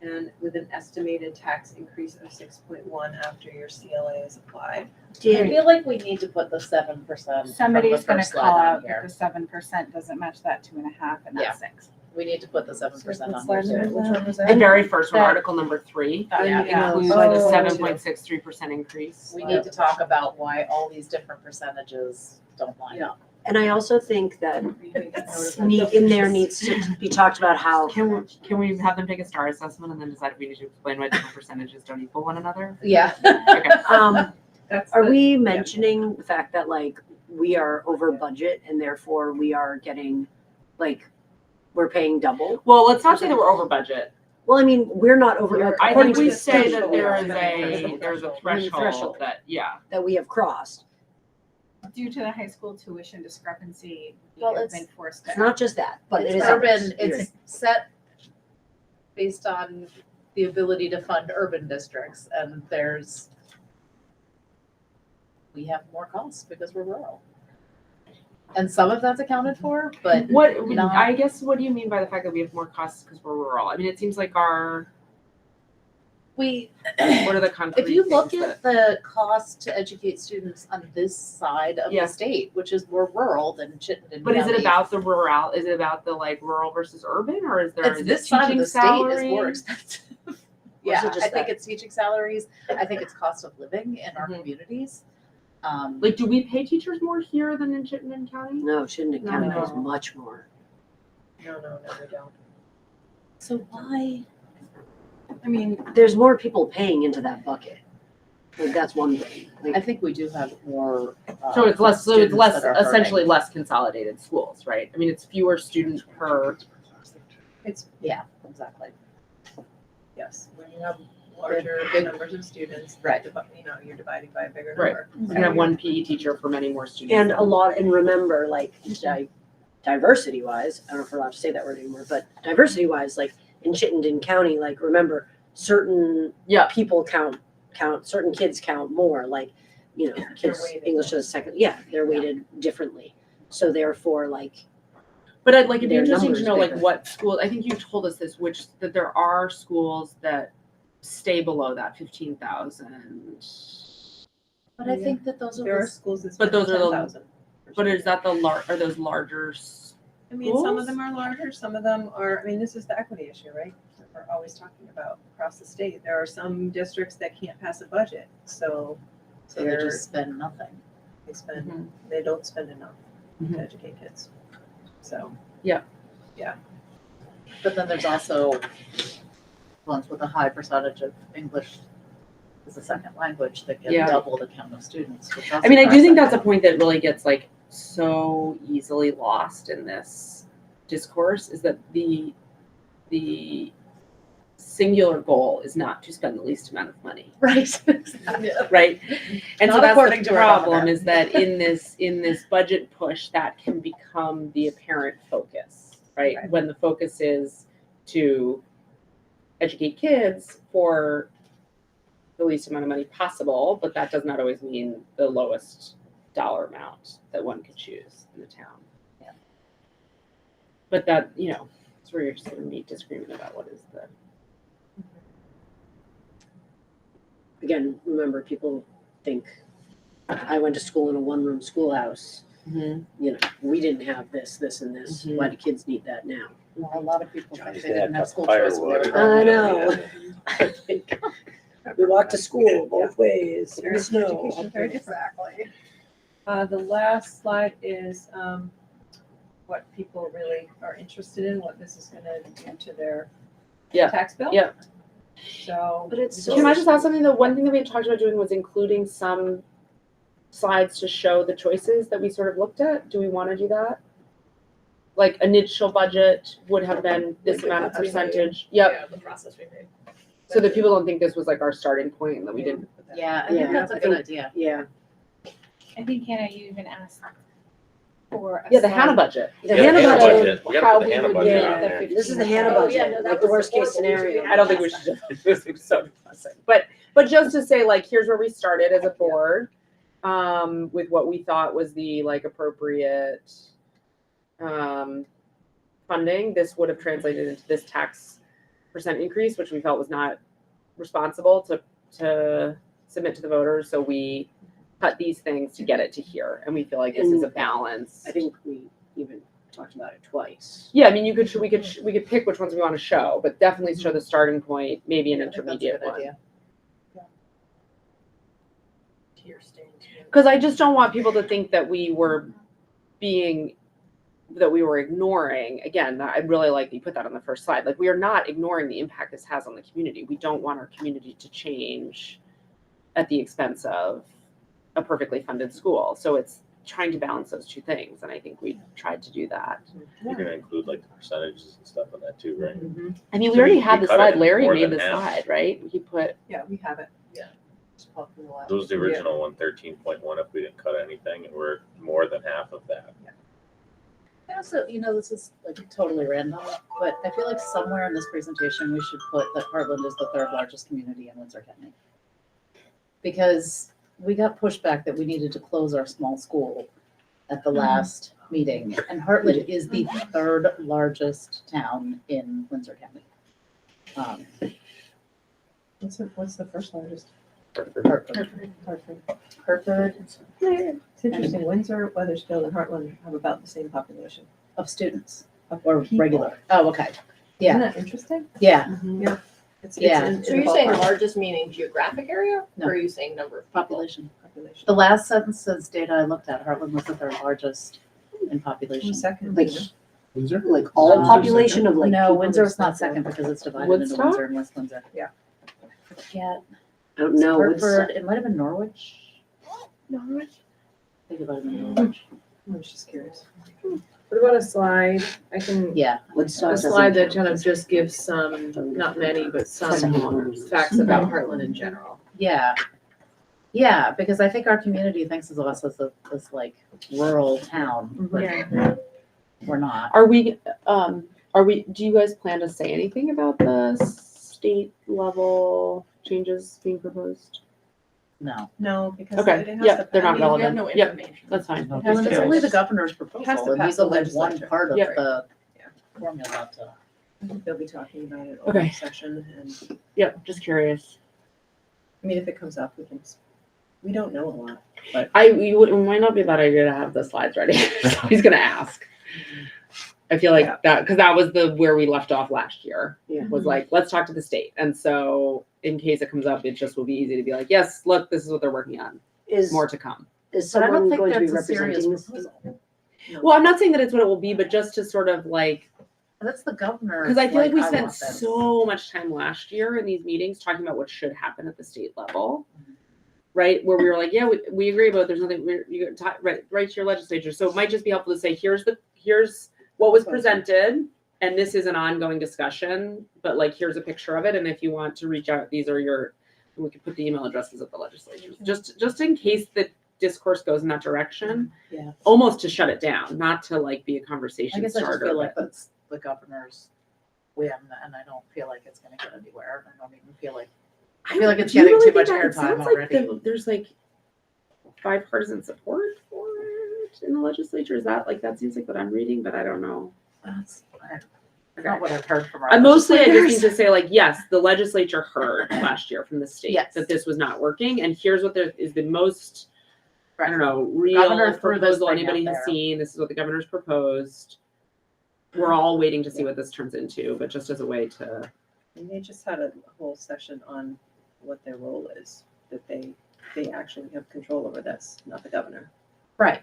Speaker 1: and with an estimated tax increase of 6.1 after your CLA is applied.
Speaker 10: I feel like we need to put the 7%.
Speaker 5: Somebody's gonna
Speaker 10: first slide
Speaker 5: call
Speaker 10: on
Speaker 5: out
Speaker 10: here.
Speaker 5: that the 7% doesn't match that 2.5, and that's 6.
Speaker 10: We need to put the 7%
Speaker 1: What
Speaker 10: on
Speaker 1: slide
Speaker 10: here.
Speaker 1: number is that?
Speaker 3: was
Speaker 6: The very first one,
Speaker 5: That-
Speaker 6: Article number 3,
Speaker 10: Yeah.
Speaker 6: includes
Speaker 1: Oh.
Speaker 6: the 7.63% increase.
Speaker 10: We need to talk about why all these different percentages don't line up.
Speaker 7: And I also think that in there needs to be talked about how,
Speaker 6: Can we have them take a star assessment and then decide if we need to explain why different percentages don't equal one another?
Speaker 10: Yeah.
Speaker 6: Okay.
Speaker 1: That's
Speaker 7: are
Speaker 1: the-
Speaker 7: we mentioning the fact that like we are over budget and therefore we are getting, like, we're paying double?
Speaker 6: Well, let's not say that we're over budget.
Speaker 7: Well, I mean, we're not over,
Speaker 6: I
Speaker 7: according
Speaker 6: think we
Speaker 7: to the
Speaker 6: say
Speaker 7: state,
Speaker 6: that there is
Speaker 1: threshold.
Speaker 6: there's a
Speaker 7: Threshold.
Speaker 6: threshold that, yeah.
Speaker 7: that we have crossed.
Speaker 5: Due to the high school tuition discrepancy, we
Speaker 10: Well,
Speaker 5: have
Speaker 10: it's-
Speaker 5: been forced
Speaker 7: It's
Speaker 5: to.
Speaker 7: not just that, but it
Speaker 10: It's
Speaker 7: is.
Speaker 10: urban, it's set based on the ability to fund urban districts, and we have more costs because we're rural. And some of that's accounted for, but
Speaker 6: What,
Speaker 10: not-
Speaker 6: I guess, what do you mean by the fact that we have more costs because we're rural? I mean, it seems like what are the concrete
Speaker 10: if you look
Speaker 6: things
Speaker 10: at the cost to educate students on this side of
Speaker 6: Yeah.
Speaker 10: the state, which is more rural than Chittenden
Speaker 6: But is it
Speaker 10: County,
Speaker 6: about the rural, is it about the like rural versus urban, or is there,
Speaker 10: It's
Speaker 6: is
Speaker 10: this
Speaker 6: it
Speaker 10: side of
Speaker 6: teaching
Speaker 10: the state is more
Speaker 6: salaries?
Speaker 10: expensive.
Speaker 7: Or is
Speaker 10: Yeah,
Speaker 7: it just
Speaker 10: I think
Speaker 7: that?
Speaker 10: it's teaching salaries. I think it's cost of living in our
Speaker 6: Mhm.
Speaker 10: communities.
Speaker 6: Like, do we pay teachers more here than in Chittenden County?
Speaker 7: No, Chittenden County
Speaker 6: No.
Speaker 7: pays much more.
Speaker 1: No, we don't.
Speaker 10: So why?
Speaker 1: I mean,
Speaker 7: There's more people paying into that bucket. Like, that's one thing.
Speaker 10: I
Speaker 7: Like,
Speaker 10: think we do have more.
Speaker 6: So it's less,
Speaker 10: students that are hurting.
Speaker 6: essentially less consolidated schools, right? I mean, it's fewer students per,
Speaker 10: Yeah, exactly.
Speaker 1: yes, when you have larger
Speaker 10: Big-
Speaker 1: numbers of students,
Speaker 10: Right.
Speaker 1: you're dividing by a bigger
Speaker 6: Right.
Speaker 1: number.
Speaker 6: you can have one PE teacher for many more students.
Speaker 7: and a lot, and remember, like, diversity wise, I don't know if we're allowed to say that word anymore, but diversity wise, like, in Chittenden County, like, remember, certain
Speaker 6: Yeah.
Speaker 7: people count, certain kids count more, like, you know, kids,
Speaker 1: weighted.
Speaker 7: English as a second, yeah, they're weighted differently. So therefore, like,
Speaker 6: But I'd like, it'd be
Speaker 7: Their
Speaker 6: interesting to
Speaker 7: numbers
Speaker 6: know like
Speaker 7: bigger.
Speaker 6: what schools, I think you told us this, that there are schools that stay below that 15,000.
Speaker 10: But I think that those are
Speaker 1: There are
Speaker 10: the,
Speaker 1: schools that
Speaker 6: But
Speaker 1: spend
Speaker 6: those are the-
Speaker 1: 10,000.
Speaker 6: But is that are those larger?
Speaker 1: I mean, some of
Speaker 6: schools?
Speaker 1: them are larger, some of them are, I mean, this is the equity issue, right? That we're always talking about across the state. There are some districts that can't pass a budget, so
Speaker 10: so they just spend nothing.
Speaker 1: they don't spend enough
Speaker 6: Mhm.
Speaker 1: to educate kids. So,
Speaker 10: But then there's also ones with a high percentage of English as a second language that get
Speaker 6: Yeah.
Speaker 10: double the count of students. Which
Speaker 6: I mean, I do think that's a
Speaker 10: also
Speaker 6: point that really gets like so easily lost in this discourse, is that the singular goal is not to spend the least amount of money,
Speaker 10: right. Exactly.
Speaker 6: right? And so
Speaker 10: Not
Speaker 6: that's
Speaker 10: according
Speaker 6: the
Speaker 10: to our
Speaker 6: problem,
Speaker 10: governor.
Speaker 6: is that in this budget push, that can become the apparent focus, right?
Speaker 1: Right.
Speaker 6: When the focus is to educate kids for the least amount of money possible, but that does not always mean the lowest dollar amount that one could choose in the town.
Speaker 10: Yeah.
Speaker 6: But that, it's where you're just gonna meet disagreement about what is the.
Speaker 7: again, remember, people think, I went to school in a one-room schoolhouse.
Speaker 2: Mhm.
Speaker 7: You know, we didn't have this, and this.
Speaker 2: Mhm.
Speaker 7: Why do kids need that now?
Speaker 10: Well, a lot of people think
Speaker 11: Johnny's
Speaker 10: they
Speaker 11: dad
Speaker 10: didn't have
Speaker 11: cut
Speaker 10: school choice when they were
Speaker 11: firewood.
Speaker 10: growing
Speaker 7: I
Speaker 10: up.
Speaker 7: know. I think we walked to school both ways in the snow.
Speaker 10: Exactly.
Speaker 2: The last slide is what people really are interested in, what this is gonna do to their
Speaker 6: Yeah.
Speaker 2: tax bill.
Speaker 6: Yeah.
Speaker 2: So.
Speaker 7: But it's
Speaker 6: Can I just ask something? The one thing that we had talked about doing was including some slides to show the choices that we sort of looked at. Do we want to do that? Like initial budget would have been this amount of percentage. Yep.
Speaker 3: Yeah, the process we made.
Speaker 6: So that people don't think this was like our starting point and that we didn't.
Speaker 10: Yeah, I think
Speaker 7: Yeah,
Speaker 10: that's a
Speaker 7: I
Speaker 10: good
Speaker 7: think-
Speaker 10: idea.
Speaker 7: Yeah.
Speaker 5: I think, Hannah, you even asked for a
Speaker 6: Yeah, the
Speaker 5: slide.
Speaker 6: Hannah budget.
Speaker 7: The
Speaker 4: Yeah,
Speaker 7: Hannah
Speaker 4: Hannah
Speaker 7: budget,
Speaker 4: budget. We gotta
Speaker 6: how
Speaker 4: put the
Speaker 6: we
Speaker 4: Hannah
Speaker 6: would
Speaker 4: budget
Speaker 7: do
Speaker 4: on
Speaker 7: the
Speaker 4: there.
Speaker 7: this is the Hannah
Speaker 3: Oh, yeah,
Speaker 7: budget,
Speaker 3: no, that
Speaker 7: like the
Speaker 3: was
Speaker 7: worst
Speaker 3: the
Speaker 7: case
Speaker 3: board meeting.
Speaker 7: scenario.
Speaker 6: I don't think we should. This was so depressing. But just to say, like, here's where we started as a board, with what we thought was the like appropriate funding. This would have translated into this tax percent increase, which we felt was not responsible to submit to the voters. So we cut these things to get it to here, and we feel like this is a balance.
Speaker 7: I think we even talked about it twice.
Speaker 6: Yeah, I mean, we could pick which ones we want to show, but definitely show the starting point, maybe an
Speaker 10: I think that's a
Speaker 6: intermediate
Speaker 10: good
Speaker 6: one.
Speaker 10: idea.
Speaker 3: Tier stage.
Speaker 6: Because I just don't want people to think that we were ignoring, again, I'd really like that you put that on the first slide. Like, we are not ignoring the impact this has on the community. We don't want our community to change at the expense of a perfectly funded school. So it's trying to balance those two things. And I think we tried to do that.
Speaker 4: You're gonna include like the percentages and stuff on that too, right?
Speaker 6: I mean, we
Speaker 4: So
Speaker 6: already
Speaker 4: we
Speaker 6: had the
Speaker 4: cut it
Speaker 6: slide.
Speaker 4: in
Speaker 6: Larry
Speaker 4: more
Speaker 6: made
Speaker 4: than
Speaker 6: the
Speaker 4: half.
Speaker 6: slide, right? He put,
Speaker 2: Yeah, we have it.
Speaker 3: Just pop in the last.
Speaker 4: It was the original 113.1 if we didn't cut anything, and we're more than half of that.
Speaker 10: I also, this is like totally random, but I feel like somewhere in this presentation, we should put that Hartland is the third largest community in Windsor County. Because we got pushback that we needed to close our small school at the last meeting, and Hartland is the third largest town in Windsor County.
Speaker 1: What's the first largest?
Speaker 10: Hartford.
Speaker 1: Hartford. It's interesting, Windsor, Weathersfield, and Hartland have about the same population.
Speaker 10: Of students,
Speaker 1: Of
Speaker 10: or
Speaker 1: people.
Speaker 10: regular. Oh, okay. Yeah.
Speaker 1: Isn't that interesting?
Speaker 10: Yeah,
Speaker 1: It's
Speaker 10: Yeah.
Speaker 1: in
Speaker 3: So
Speaker 1: the
Speaker 3: you're saying
Speaker 1: ballpark.
Speaker 3: largest meaning geographic area?
Speaker 10: No.
Speaker 3: Or are you saying number of people?
Speaker 10: population.
Speaker 1: Population.
Speaker 10: The last sentence says data I looked at, Hartland was the third largest in population.
Speaker 1: Who's second?
Speaker 7: Like,
Speaker 9: Windsor?
Speaker 7: like all
Speaker 10: Uh,
Speaker 7: population of like.
Speaker 10: No,
Speaker 7: people
Speaker 10: Windsor's
Speaker 7: that-
Speaker 10: not second because it's divided
Speaker 6: Woodstock?
Speaker 10: into Windsor and West Windsor.
Speaker 1: Yeah.
Speaker 10: I forget.
Speaker 7: I don't know.
Speaker 10: Hartford, it might have been Norwich. Norwich? I think it might have been Norwich.
Speaker 1: I was just curious.
Speaker 2: What about a slide? I can,
Speaker 10: Yeah.
Speaker 2: a slide that kind of just gives some, not many, but some facts about Heartland in general.
Speaker 10: Yeah. Yeah, because I think our community thinks of us as this like rural town. but
Speaker 2: Yeah.
Speaker 10: We're not.
Speaker 6: are we, do you guys plan to say anything about the state level changes being proposed?
Speaker 10: No.
Speaker 1: No, because
Speaker 6: Okay,
Speaker 1: it has
Speaker 6: yeah,
Speaker 1: to.
Speaker 6: they're
Speaker 1: I
Speaker 6: not
Speaker 1: mean,
Speaker 3: We have
Speaker 6: relevant.
Speaker 3: no
Speaker 6: Yep,
Speaker 3: information.
Speaker 6: that's fine.
Speaker 9: No,
Speaker 10: Well, it's
Speaker 9: just
Speaker 10: only the
Speaker 9: curious.
Speaker 10: governor's
Speaker 1: Has to
Speaker 10: proposal, and
Speaker 1: pass
Speaker 10: these are
Speaker 1: the
Speaker 10: like one
Speaker 1: legislature.
Speaker 10: part of
Speaker 6: Yeah.
Speaker 10: the
Speaker 1: Yeah.
Speaker 10: formula to.
Speaker 1: I think they'll be talking about it
Speaker 6: Okay.
Speaker 1: over session, and
Speaker 6: Yep, just curious.
Speaker 1: I mean, if it comes up, we don't know a lot.
Speaker 6: It might not be a bad idea to have the slides ready. So he's gonna ask. I feel like
Speaker 1: Yeah.
Speaker 6: that, because that was where we left off last year.
Speaker 7: Yeah.
Speaker 6: Was like, let's talk to the state. And so in case it comes up, it just will be easy to be like, yes, look, this is what they're working on.
Speaker 7: Is,
Speaker 6: More to come.
Speaker 7: is
Speaker 10: But I don't
Speaker 7: someone
Speaker 10: think
Speaker 7: going to be
Speaker 10: that's a serious
Speaker 7: representing this?
Speaker 10: proposal.
Speaker 6: Well, I'm not saying that it's what it will be, but just to sort of like,
Speaker 10: That's the governor.
Speaker 6: because I feel like we
Speaker 10: I
Speaker 6: spent
Speaker 10: want this.
Speaker 6: so much time last year in these meetings talking about what should happen at the state level. Right, where we were like, yeah, we agree, but there's nothing. You write to your legislature. So it might just be helpful to say, here's what was presented, and this is an ongoing discussion. But like, here's a picture of it, and if you want to reach out, these are we could put the email addresses of the legislatures, just in case the discourse goes in that direction.
Speaker 10: Yeah.
Speaker 6: Almost to shut it down, not to like be a
Speaker 10: I
Speaker 6: conversation
Speaker 10: guess I just
Speaker 6: starter.
Speaker 10: feel like that's the governor's whim, and I don't feel like it's gonna get anywhere. I don't even feel like, I feel like it's
Speaker 6: Do you
Speaker 10: getting
Speaker 6: really
Speaker 10: too much
Speaker 6: think that- it
Speaker 10: airtime
Speaker 6: sounds like
Speaker 10: already.
Speaker 6: there's like bipartisan support for it in the legislature. Is that that seems like what I'm reading, but I don't know.
Speaker 10: That's not what I've heard from our.
Speaker 6: I mostly I just
Speaker 10: legislators.
Speaker 6: need to say like, yes, the legislature heard last year from the state
Speaker 10: Yes.
Speaker 6: that this was not working, and here's what there is the most, I don't know,
Speaker 10: Governor
Speaker 6: real
Speaker 10: threw this
Speaker 6: proposal
Speaker 10: thing
Speaker 6: anybody
Speaker 10: out
Speaker 6: has
Speaker 10: there.
Speaker 6: seen. This is what the governor's proposed. We're all waiting to see what this turns into, but just as a way to.
Speaker 1: And they just had a whole session on what their role is, that they actually have control over this, not the governor.
Speaker 10: Right.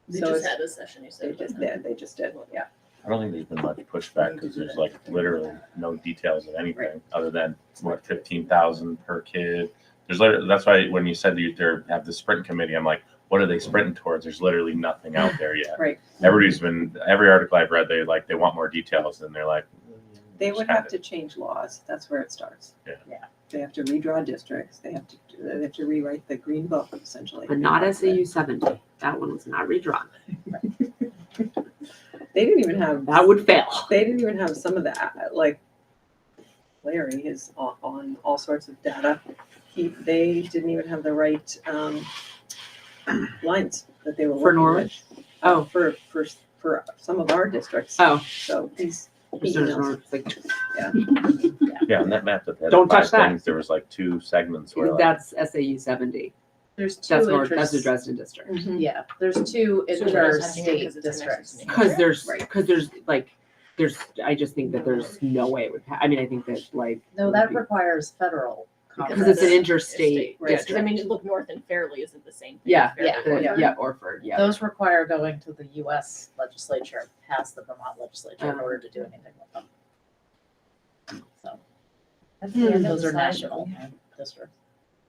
Speaker 3: We
Speaker 1: So
Speaker 3: just
Speaker 1: it's-
Speaker 3: had this session, you
Speaker 1: They
Speaker 3: said.
Speaker 1: just did, they just did, yeah.
Speaker 4: I don't think there's been much pushback because there's like literally no details of anything other than what 15,000 per kid. There's literally, that's why when you said you there have the sprint committee, I'm like, what are they sprinting towards? There's literally nothing out there yet.
Speaker 1: Right.
Speaker 4: Every article I've read, they want more details, and they're like,
Speaker 1: They would have to change laws, that's where it starts.
Speaker 4: Yeah.
Speaker 10: Yeah.
Speaker 1: They have to redraw districts, they have to rewrite the green book essentially.
Speaker 6: But not SAU 70. That one was not redrawn.
Speaker 1: They didn't even have.
Speaker 6: That would fail.
Speaker 1: They didn't even have some of that, like Larry is on all sorts of data. They didn't even have the right lines that they were
Speaker 6: For
Speaker 1: working
Speaker 6: Norwich?
Speaker 1: with.
Speaker 6: Oh.
Speaker 1: For some of our districts.
Speaker 6: Oh.
Speaker 1: So he's.
Speaker 6: There's like,
Speaker 4: yeah, on that map that they had
Speaker 6: Don't
Speaker 4: five
Speaker 6: touch that.
Speaker 4: things, there was like 2 segments where like,
Speaker 6: that's SAU 70.
Speaker 10: There's two
Speaker 6: That's North,
Speaker 10: interest-
Speaker 6: that's the Dresden district.
Speaker 10: Yeah, there's two
Speaker 3: So we're just hunting it 'cause
Speaker 10: interstate
Speaker 3: it's connected
Speaker 10: districts.
Speaker 3: to me.
Speaker 6: Because there's like, I just think that there's no way it would, I mean, I think that like.
Speaker 10: No, that requires federal.
Speaker 6: Because it's an interstate
Speaker 3: Right, 'cause I
Speaker 6: district.
Speaker 3: mean, look, North and Fairleigh isn't the same thing.
Speaker 6: Yeah,
Speaker 3: Fairleigh.
Speaker 6: yeah, Orford, yeah.
Speaker 10: Those require going to the US legislature, past the Vermont legislature in order to do anything with them. So. Those are national districts.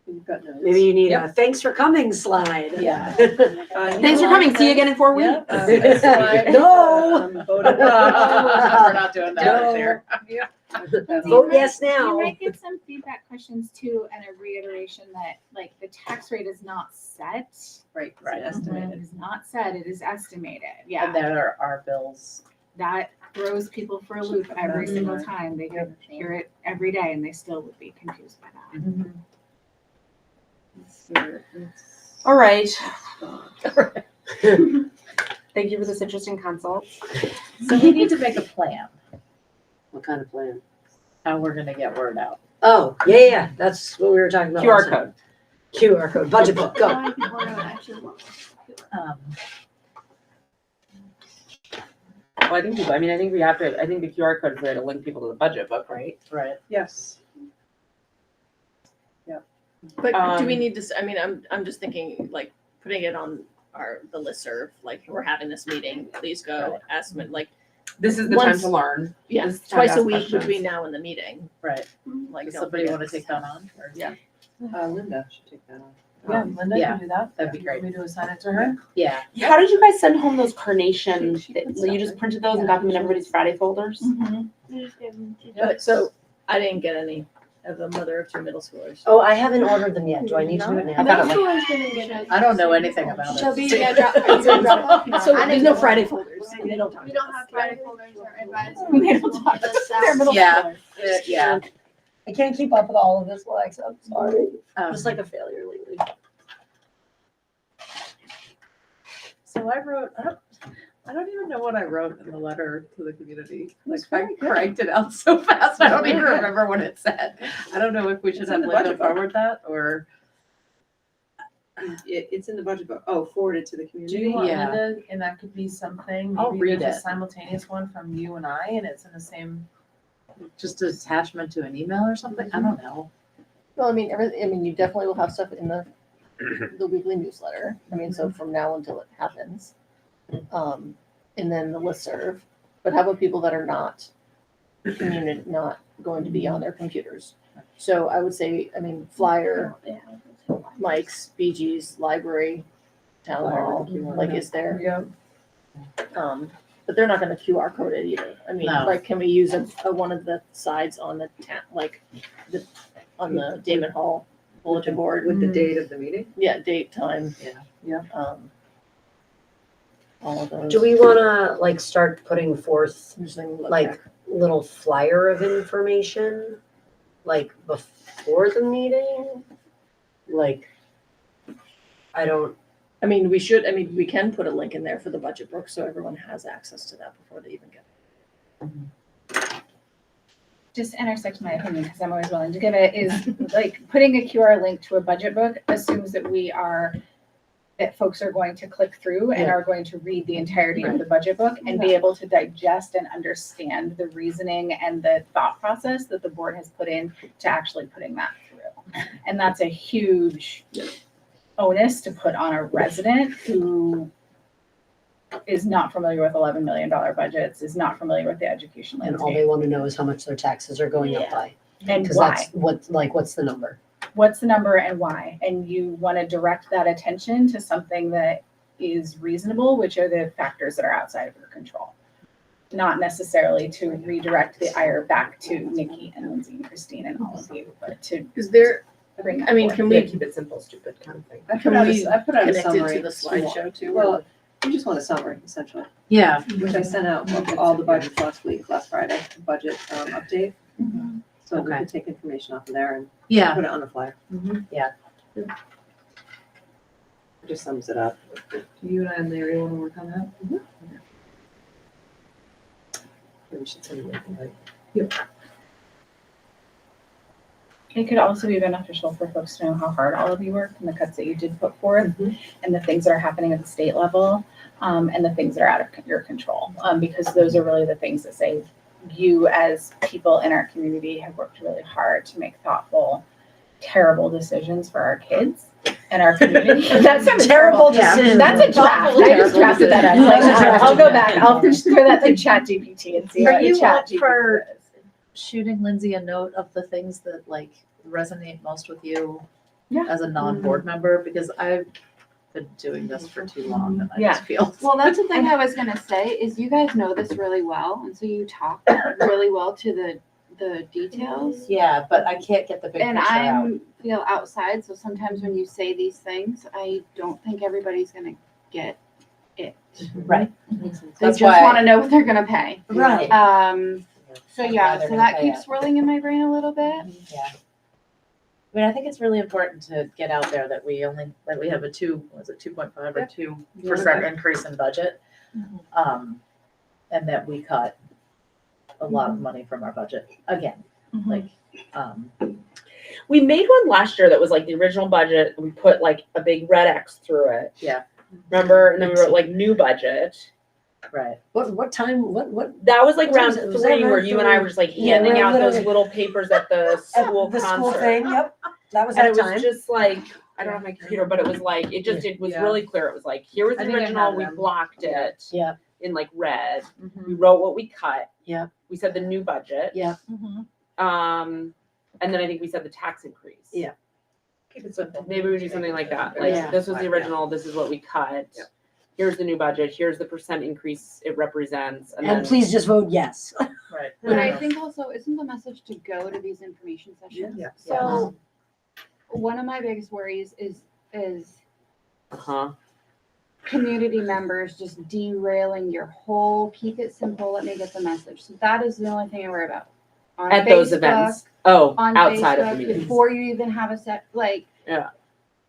Speaker 1: You've got notes.
Speaker 12: Maybe you need a thanks for coming slide.
Speaker 10: Yeah.
Speaker 6: Thanks for coming. See you again in 4 weeks.
Speaker 12: No.
Speaker 1: Voted.
Speaker 10: We're not doing that right there.
Speaker 12: Vote yes
Speaker 5: You
Speaker 12: now.
Speaker 5: might get some feedback questions too, and a reiteration that like the tax rate is not set.
Speaker 1: Right,
Speaker 10: Right.
Speaker 5: It
Speaker 1: estimated.
Speaker 5: is not set, it is estimated,
Speaker 10: And
Speaker 5: yeah.
Speaker 10: there are bills.
Speaker 5: That throws people for a loop every single time. They could hear it every day and they still would be confused by that.
Speaker 6: All right. Thank you for this interesting consult.
Speaker 10: So we need to make a plan,
Speaker 12: What kind of plan?
Speaker 10: how we're gonna get word out.
Speaker 12: Oh, yeah, that's what we were talking about.
Speaker 6: QR code.
Speaker 12: QR code, budget book, go.
Speaker 6: Well, I think people, I think we have to, I think the QR code is there to link people to the budget book, right?
Speaker 10: Right.
Speaker 1: Yes.
Speaker 3: But do we
Speaker 6: Um,
Speaker 3: need to, I mean, I'm just thinking, like, putting it on the listserv, like, we're having this meeting, please go, ask them, like,
Speaker 6: This is the time
Speaker 3: Once-
Speaker 6: to learn.
Speaker 3: yeah,
Speaker 6: This is the time to
Speaker 3: twice a
Speaker 6: ask
Speaker 3: week
Speaker 6: questions.
Speaker 3: between now and the meeting,
Speaker 10: Right.
Speaker 3: like,
Speaker 10: Does
Speaker 3: don't
Speaker 10: somebody
Speaker 3: forget.
Speaker 10: wanna take that on? Or-
Speaker 3: Yeah.
Speaker 1: Linda should take that on.
Speaker 2: Yeah, Linda
Speaker 10: yeah,
Speaker 2: can do that.
Speaker 10: that'd be great.
Speaker 2: Want me to assign it to her?
Speaker 10: Yeah.
Speaker 6: How did you guys send home those carnation? You just printed those and got them in everybody's Friday folders?
Speaker 3: So I didn't get any as a mother of 2 middle schoolers.
Speaker 12: Oh, I haven't ordered them yet. Do I need to do it now?
Speaker 6: Middle school
Speaker 10: I don't know anything about it.
Speaker 8: Shelby, yeah, drop off.
Speaker 3: So
Speaker 8: there's no Friday folders.
Speaker 3: They don't talk
Speaker 8: We
Speaker 3: about
Speaker 8: don't have
Speaker 3: this.
Speaker 8: Friday folders or advisory.
Speaker 5: They don't talk.
Speaker 3: They're middle
Speaker 10: Yeah.
Speaker 3: schoolers.
Speaker 10: Yeah.
Speaker 12: I can't keep up with all of this, Lex, I'm sorry.
Speaker 10: Um,
Speaker 12: Just like a failure lately.
Speaker 10: So I wrote, I don't even know what I wrote in the letter to the community. Like
Speaker 1: It's
Speaker 10: I
Speaker 1: very good.
Speaker 10: cranked it out so fast, I don't even remember what it said. I don't know if we should
Speaker 1: It's
Speaker 10: have
Speaker 1: in the
Speaker 10: Linda
Speaker 1: budget book.
Speaker 10: forward that or.
Speaker 1: It's in the budget book. Oh, forwarded to the
Speaker 2: Do you
Speaker 1: community.
Speaker 2: want
Speaker 10: Yeah.
Speaker 2: Linda, and that could be something,
Speaker 10: I'll
Speaker 2: maybe
Speaker 10: read
Speaker 2: there's a
Speaker 10: it.
Speaker 2: simultaneous one from you and I, and it's in the same.
Speaker 10: Just an attachment to an email or something? I don't know.
Speaker 3: Well, I mean, you definitely will have stuff in the weekly newsletter. I mean, so from now until it happens. And then the listserv, but how about people that are not not going to be on their computers? So I would say, I mean, flyer, Mike's, BG's, library, town hall, like is there,
Speaker 2: Yeah.
Speaker 3: but they're not gonna QR code it either. I mean,
Speaker 10: No.
Speaker 3: like, can we use a one of the sides on the on the Damon Hall bulletin board?
Speaker 1: With the date of the meeting.
Speaker 3: Yeah, date, time.
Speaker 2: Yeah.
Speaker 3: All of those.
Speaker 12: Do we wanna like start putting forth
Speaker 3: I'm just thinking, look
Speaker 12: like
Speaker 3: back.
Speaker 12: little flyer of information? Like before the meeting? Like, I don't,
Speaker 3: I mean, we can put a link in there for the budget book, so everyone has access to that before they even get it.
Speaker 5: just intersect my opinion, because I'm always willing to give it, is like putting a QR link to a budget book assumes that that folks are going to click through and
Speaker 12: Yeah.
Speaker 5: are going to read the entirety of the budget book and be able to digest and understand the reasoning and the thought process that the board has put in to actually putting that through. And that's a huge onus to put on a resident who is not familiar with $11 million budgets, is not familiar with the education
Speaker 12: And all
Speaker 5: landscape.
Speaker 12: they want to know is how much their taxes are going up by.
Speaker 5: And
Speaker 12: Because
Speaker 5: why?
Speaker 12: that's what's the number?
Speaker 5: What's the number and why? And you want to direct that attention to something that is reasonable, which are the factors that are outside of your control. Not necessarily to redirect the ire back to Nikki and Lindsay and Christine and all of you, but to
Speaker 6: Is there,
Speaker 5: bring that
Speaker 6: I mean,
Speaker 5: forward.
Speaker 6: can
Speaker 2: Yeah,
Speaker 6: we
Speaker 2: keep it simple, stupid kind of thing.
Speaker 3: I put
Speaker 6: Can
Speaker 3: out
Speaker 6: we
Speaker 3: I put out a
Speaker 6: connect it
Speaker 3: summary.
Speaker 6: to the slideshow too?
Speaker 1: Well, we just want a summary essentially,
Speaker 6: Yeah.
Speaker 1: which I sent out of all the budgets last Friday, budget update. So we
Speaker 12: Okay.
Speaker 1: could take information off of there and
Speaker 6: Yeah.
Speaker 1: put it on the flyer.
Speaker 12: Yeah.
Speaker 1: It just sums it up.
Speaker 2: You and Larry want to work on that?
Speaker 1: We should send it out.
Speaker 5: It could also be beneficial for folks to know how hard all of you work and the cuts that you did put forth and the things that are happening at the state level, and the things that are out of your control. Because those are really the things that say you as people in our community have worked really hard to make thoughtful, terrible decisions for our kids and our community. That sounds
Speaker 12: Terrible
Speaker 5: terrible.
Speaker 12: decision.
Speaker 5: That's a draft. I just drafted that. I was like, I'll go back. I'll just throw that to Chat GPT and see
Speaker 10: Are
Speaker 5: what the
Speaker 10: you
Speaker 5: Chat
Speaker 10: up
Speaker 5: GPT
Speaker 10: for-
Speaker 5: says.
Speaker 10: Shooting Lindsay a note of the things that like resonate most with you
Speaker 5: Yeah.
Speaker 10: as a non-board member, because I've been doing this for too long and I
Speaker 5: Yeah.
Speaker 10: just feel.
Speaker 13: Well, that's the thing I was gonna say, is you guys know this really well, and so you talk really well to the details.
Speaker 10: Yeah, but I can't get the big
Speaker 13: And
Speaker 10: picture out.
Speaker 13: feel outside, so sometimes when you say these things, I don't think everybody's gonna get it.
Speaker 10: Right.
Speaker 13: They
Speaker 10: That's
Speaker 13: just
Speaker 10: why-
Speaker 13: wanna know what they're gonna pay.
Speaker 10: Right.
Speaker 13: So
Speaker 10: And
Speaker 13: yeah,
Speaker 10: why they're
Speaker 13: so
Speaker 10: gonna
Speaker 13: that
Speaker 10: pay
Speaker 13: keeps
Speaker 10: it.
Speaker 13: swirling in my brain a little bit.
Speaker 10: Yeah. I mean, I think it's really important to get out there that we have a 2.5 or 2% increase in budget. And that we cut a lot of money from our budget again, like,
Speaker 2: We made one last year that was like the original budget. We put like a big red X through it.
Speaker 10: Yeah.
Speaker 2: Remember? And then we wrote like new budget.
Speaker 10: right.
Speaker 12: What time, what?
Speaker 2: That was like
Speaker 12: What
Speaker 2: round
Speaker 12: was it? Was
Speaker 2: 3
Speaker 12: that
Speaker 2: where
Speaker 12: round
Speaker 2: you and I
Speaker 12: three?
Speaker 2: were just like
Speaker 12: Yeah,
Speaker 2: handing
Speaker 12: we're
Speaker 2: out those
Speaker 12: literally-
Speaker 2: little papers at the school
Speaker 12: The
Speaker 2: concert.
Speaker 12: school thing, yep, that was
Speaker 2: And
Speaker 12: that
Speaker 2: it was
Speaker 12: time.
Speaker 2: just like, I don't have my computer, but it was like, it was
Speaker 6: Yeah.
Speaker 2: really clear. It was like, here was
Speaker 6: I
Speaker 2: the
Speaker 6: think I
Speaker 2: original,
Speaker 6: have
Speaker 2: we
Speaker 6: them.
Speaker 2: blocked it.
Speaker 12: Yeah.
Speaker 2: In like red.
Speaker 6: Mm-hmm.
Speaker 2: We wrote what we cut.
Speaker 12: Yeah.
Speaker 2: We said the new budget.
Speaker 12: Yeah.
Speaker 2: And then I think we said the tax increase.
Speaker 12: Yeah.
Speaker 1: Keep it simple.
Speaker 2: Maybe we do something like that. Like,
Speaker 12: Yeah.
Speaker 2: this was the original, this is what we cut.
Speaker 1: Yeah.
Speaker 2: Here's the new budget, here's the percent increase it represents, and
Speaker 12: And
Speaker 2: then.
Speaker 12: please just vote yes.
Speaker 10: Right.
Speaker 13: But I think also, isn't the message to go to these information sessions?
Speaker 1: Yeah.
Speaker 13: So, one of my biggest worries is
Speaker 2: Uh-huh.
Speaker 13: community members just derailing your whole, keep it simple, let me get the message. So that is the only thing I worry about. On
Speaker 2: At those
Speaker 13: Facebook,
Speaker 2: events. Oh,
Speaker 13: On
Speaker 2: outside of the
Speaker 13: Facebook,
Speaker 2: meetings.
Speaker 13: before you even have a set, like,
Speaker 1: Yeah, 'cause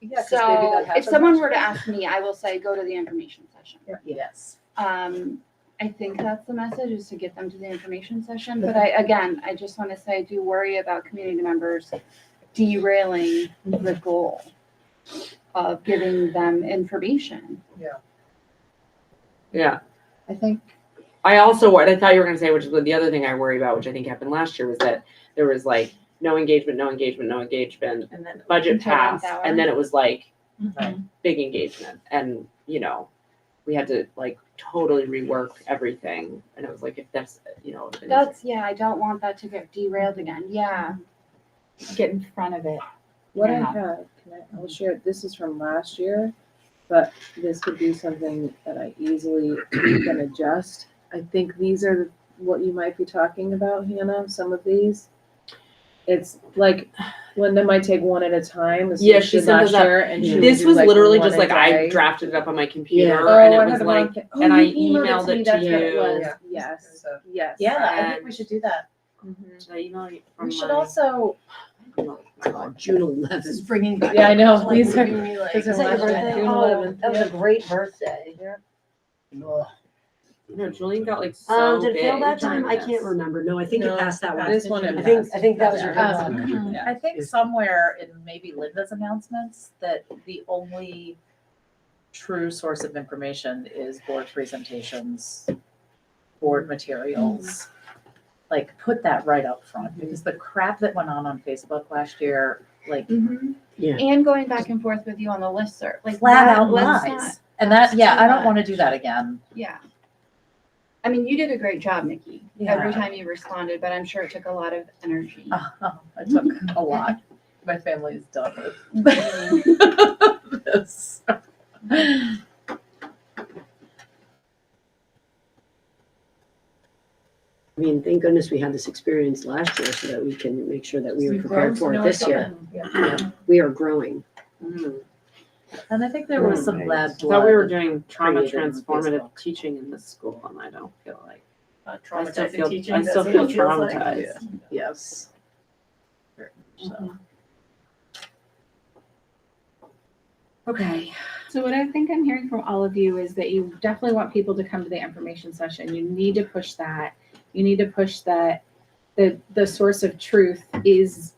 Speaker 1: maybe
Speaker 13: so
Speaker 1: that
Speaker 13: if
Speaker 1: happened
Speaker 13: someone
Speaker 1: last
Speaker 13: were to
Speaker 1: year.
Speaker 13: ask me, I will say, go to the information session.
Speaker 10: Yes.
Speaker 13: I think that's the message, is to get them to the information session, but I just wanna say, I do worry about community members derailing the goal of giving them information.
Speaker 2: Yeah.
Speaker 10: I think,
Speaker 2: I also, what I thought you were gonna say, which is the other thing I worry about, which I think happened last year, was that there was like no engagement,
Speaker 13: And then
Speaker 2: budget
Speaker 13: until 11th
Speaker 2: passed,
Speaker 13: hour.
Speaker 2: and then it was like
Speaker 10: Right.
Speaker 2: big engagement, and we had to like totally rework everything, and it was like, if that's,
Speaker 13: I don't want that to get derailed again, yeah.
Speaker 5: Get in front of it.
Speaker 6: What I
Speaker 5: Yeah.
Speaker 6: have, I'll share, this is from last year, but this could be something that I easily can adjust. I think these are what you might be talking about, Hannah, some of these. It's like, Linda might take one at a time, as
Speaker 2: Yeah,
Speaker 6: she
Speaker 2: she
Speaker 6: did
Speaker 2: sent
Speaker 6: last
Speaker 2: us out-
Speaker 6: year, and she would
Speaker 2: this
Speaker 6: do,
Speaker 2: was
Speaker 6: like,
Speaker 2: literally
Speaker 6: one
Speaker 2: just
Speaker 6: a
Speaker 2: like I
Speaker 6: day.
Speaker 2: drafted it up on my computer,
Speaker 12: Yeah.
Speaker 2: and
Speaker 6: I
Speaker 2: it was
Speaker 6: had the
Speaker 2: like,
Speaker 6: wrong thing.
Speaker 2: and I
Speaker 6: you
Speaker 2: emailed
Speaker 6: to me,
Speaker 2: it
Speaker 6: that's
Speaker 2: to
Speaker 6: what it
Speaker 2: you.
Speaker 6: was.
Speaker 1: Yeah.
Speaker 6: Yes,
Speaker 1: So-
Speaker 6: yes.
Speaker 10: yeah, I think
Speaker 2: And-
Speaker 10: we should do that.
Speaker 2: Should I email you from
Speaker 10: We should
Speaker 2: my-
Speaker 10: also,
Speaker 12: June 11th.
Speaker 3: This is bringing back.
Speaker 6: Yeah, I know.
Speaker 3: like,
Speaker 6: These are-
Speaker 3: really, like,
Speaker 6: these are
Speaker 12: Is that your
Speaker 6: last year,
Speaker 12: birthday?
Speaker 6: June
Speaker 12: Oh,
Speaker 6: 11th.
Speaker 12: that was
Speaker 6: Yeah.
Speaker 12: a great birthday.
Speaker 6: Yeah.
Speaker 12: Ugh.
Speaker 6: No, Julian got like so
Speaker 12: Did it fail
Speaker 6: big.
Speaker 12: that time? I can't remember. No, I think it
Speaker 1: No,
Speaker 12: passed that one.
Speaker 2: This one it
Speaker 12: I think that was your
Speaker 2: passed.
Speaker 12: good one.
Speaker 10: I think somewhere in maybe Linda's announcements that the only true source of information is board presentations, board materials. Like, put that right up front, because the crap that went on Facebook last year, like,
Speaker 12: Yeah.
Speaker 8: And going back and forth with you on the listserv, like
Speaker 10: flat
Speaker 8: that,
Speaker 10: out
Speaker 8: let's
Speaker 10: lies.
Speaker 8: not-
Speaker 10: And that, yeah,
Speaker 8: too
Speaker 10: I don't wanna
Speaker 8: much.
Speaker 10: do that again.
Speaker 8: Yeah. I mean, you did a great job, Nikki, every
Speaker 10: Yeah.
Speaker 8: time you responded, but I'm sure it took a lot of energy.
Speaker 10: It took a lot. My family is done with this.
Speaker 12: I mean, thank goodness we had this experience last year so that we can make sure that we are
Speaker 3: We've
Speaker 12: prepared
Speaker 3: grown
Speaker 12: for
Speaker 3: to
Speaker 12: it
Speaker 3: know
Speaker 12: this
Speaker 3: what's
Speaker 12: year.
Speaker 3: coming.
Speaker 12: Yeah, we are growing.
Speaker 10: And I think there was some bad
Speaker 6: I thought we were
Speaker 10: blood.
Speaker 6: doing trauma
Speaker 10: created on
Speaker 6: transformative
Speaker 10: Facebook.
Speaker 6: teaching in this school, and I don't feel like I still
Speaker 3: Traumatizing
Speaker 6: feel
Speaker 3: teaching.
Speaker 6: I still
Speaker 3: that's
Speaker 6: feel
Speaker 3: what it feels like.
Speaker 6: traumatized.
Speaker 10: Yes. So.
Speaker 6: Okay.
Speaker 5: So what I think I'm hearing from all of you is that you definitely want people to come to the information session. You need to push that. You need to push that the source of truth is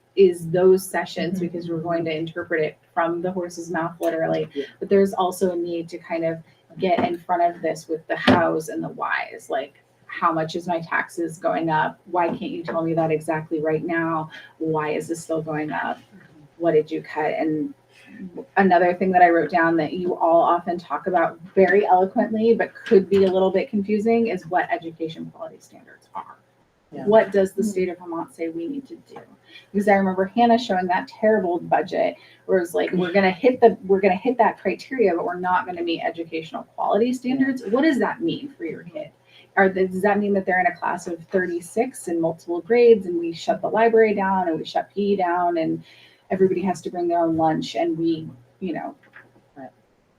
Speaker 5: those sessions, because we're going to interpret it from the horse's mouth, literally.
Speaker 12: Yeah.
Speaker 5: But there's also a need to kind of get in front of this with the hows and the whys, like how much is my taxes going up? Why can't you tell me that exactly right now? Why is this still going up? What did you cut? And another thing that I wrote down that you all often talk about very eloquently, but could be a little bit confusing, is what education quality standards are.
Speaker 10: Yeah.
Speaker 5: What does the state of Vermont say we need to do? Because I remember Hannah showing that terrible budget where it's like, we're gonna hit that criteria, but we're not gonna meet educational quality standards. What does that mean for your kid? Does that mean that they're in a class of 36 in multiple grades and we shut the library down and we shut PE down and everybody has to bring their own lunch and we,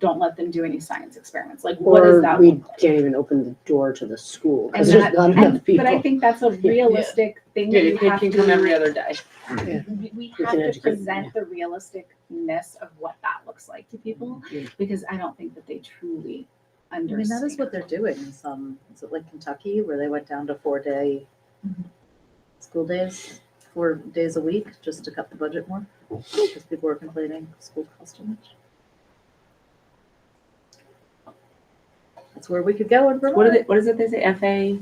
Speaker 5: don't let them do any science experiments? Like, what does
Speaker 12: Or
Speaker 5: that
Speaker 12: we
Speaker 5: look like?
Speaker 12: can't even open the door to the school
Speaker 5: And
Speaker 12: because there's not enough people.
Speaker 5: But I think that's a realistic thing
Speaker 6: Yeah,
Speaker 5: that
Speaker 6: your
Speaker 5: you
Speaker 6: kid
Speaker 5: have
Speaker 6: can
Speaker 5: to.
Speaker 6: come every other day.
Speaker 5: We
Speaker 12: We
Speaker 5: have
Speaker 12: can
Speaker 5: to
Speaker 12: educate,
Speaker 5: present the realisticness of what that looks like to people,
Speaker 12: Yeah.
Speaker 5: because I don't think that they truly
Speaker 10: I mean,
Speaker 5: understand.
Speaker 10: that is what they're doing in some, is it like Kentucky, where they went down to 4-day school days, 4 days a week, just to cut the budget more? Because people were complaining school cost too much. That's where we could go in Vermont.
Speaker 6: What is it they say?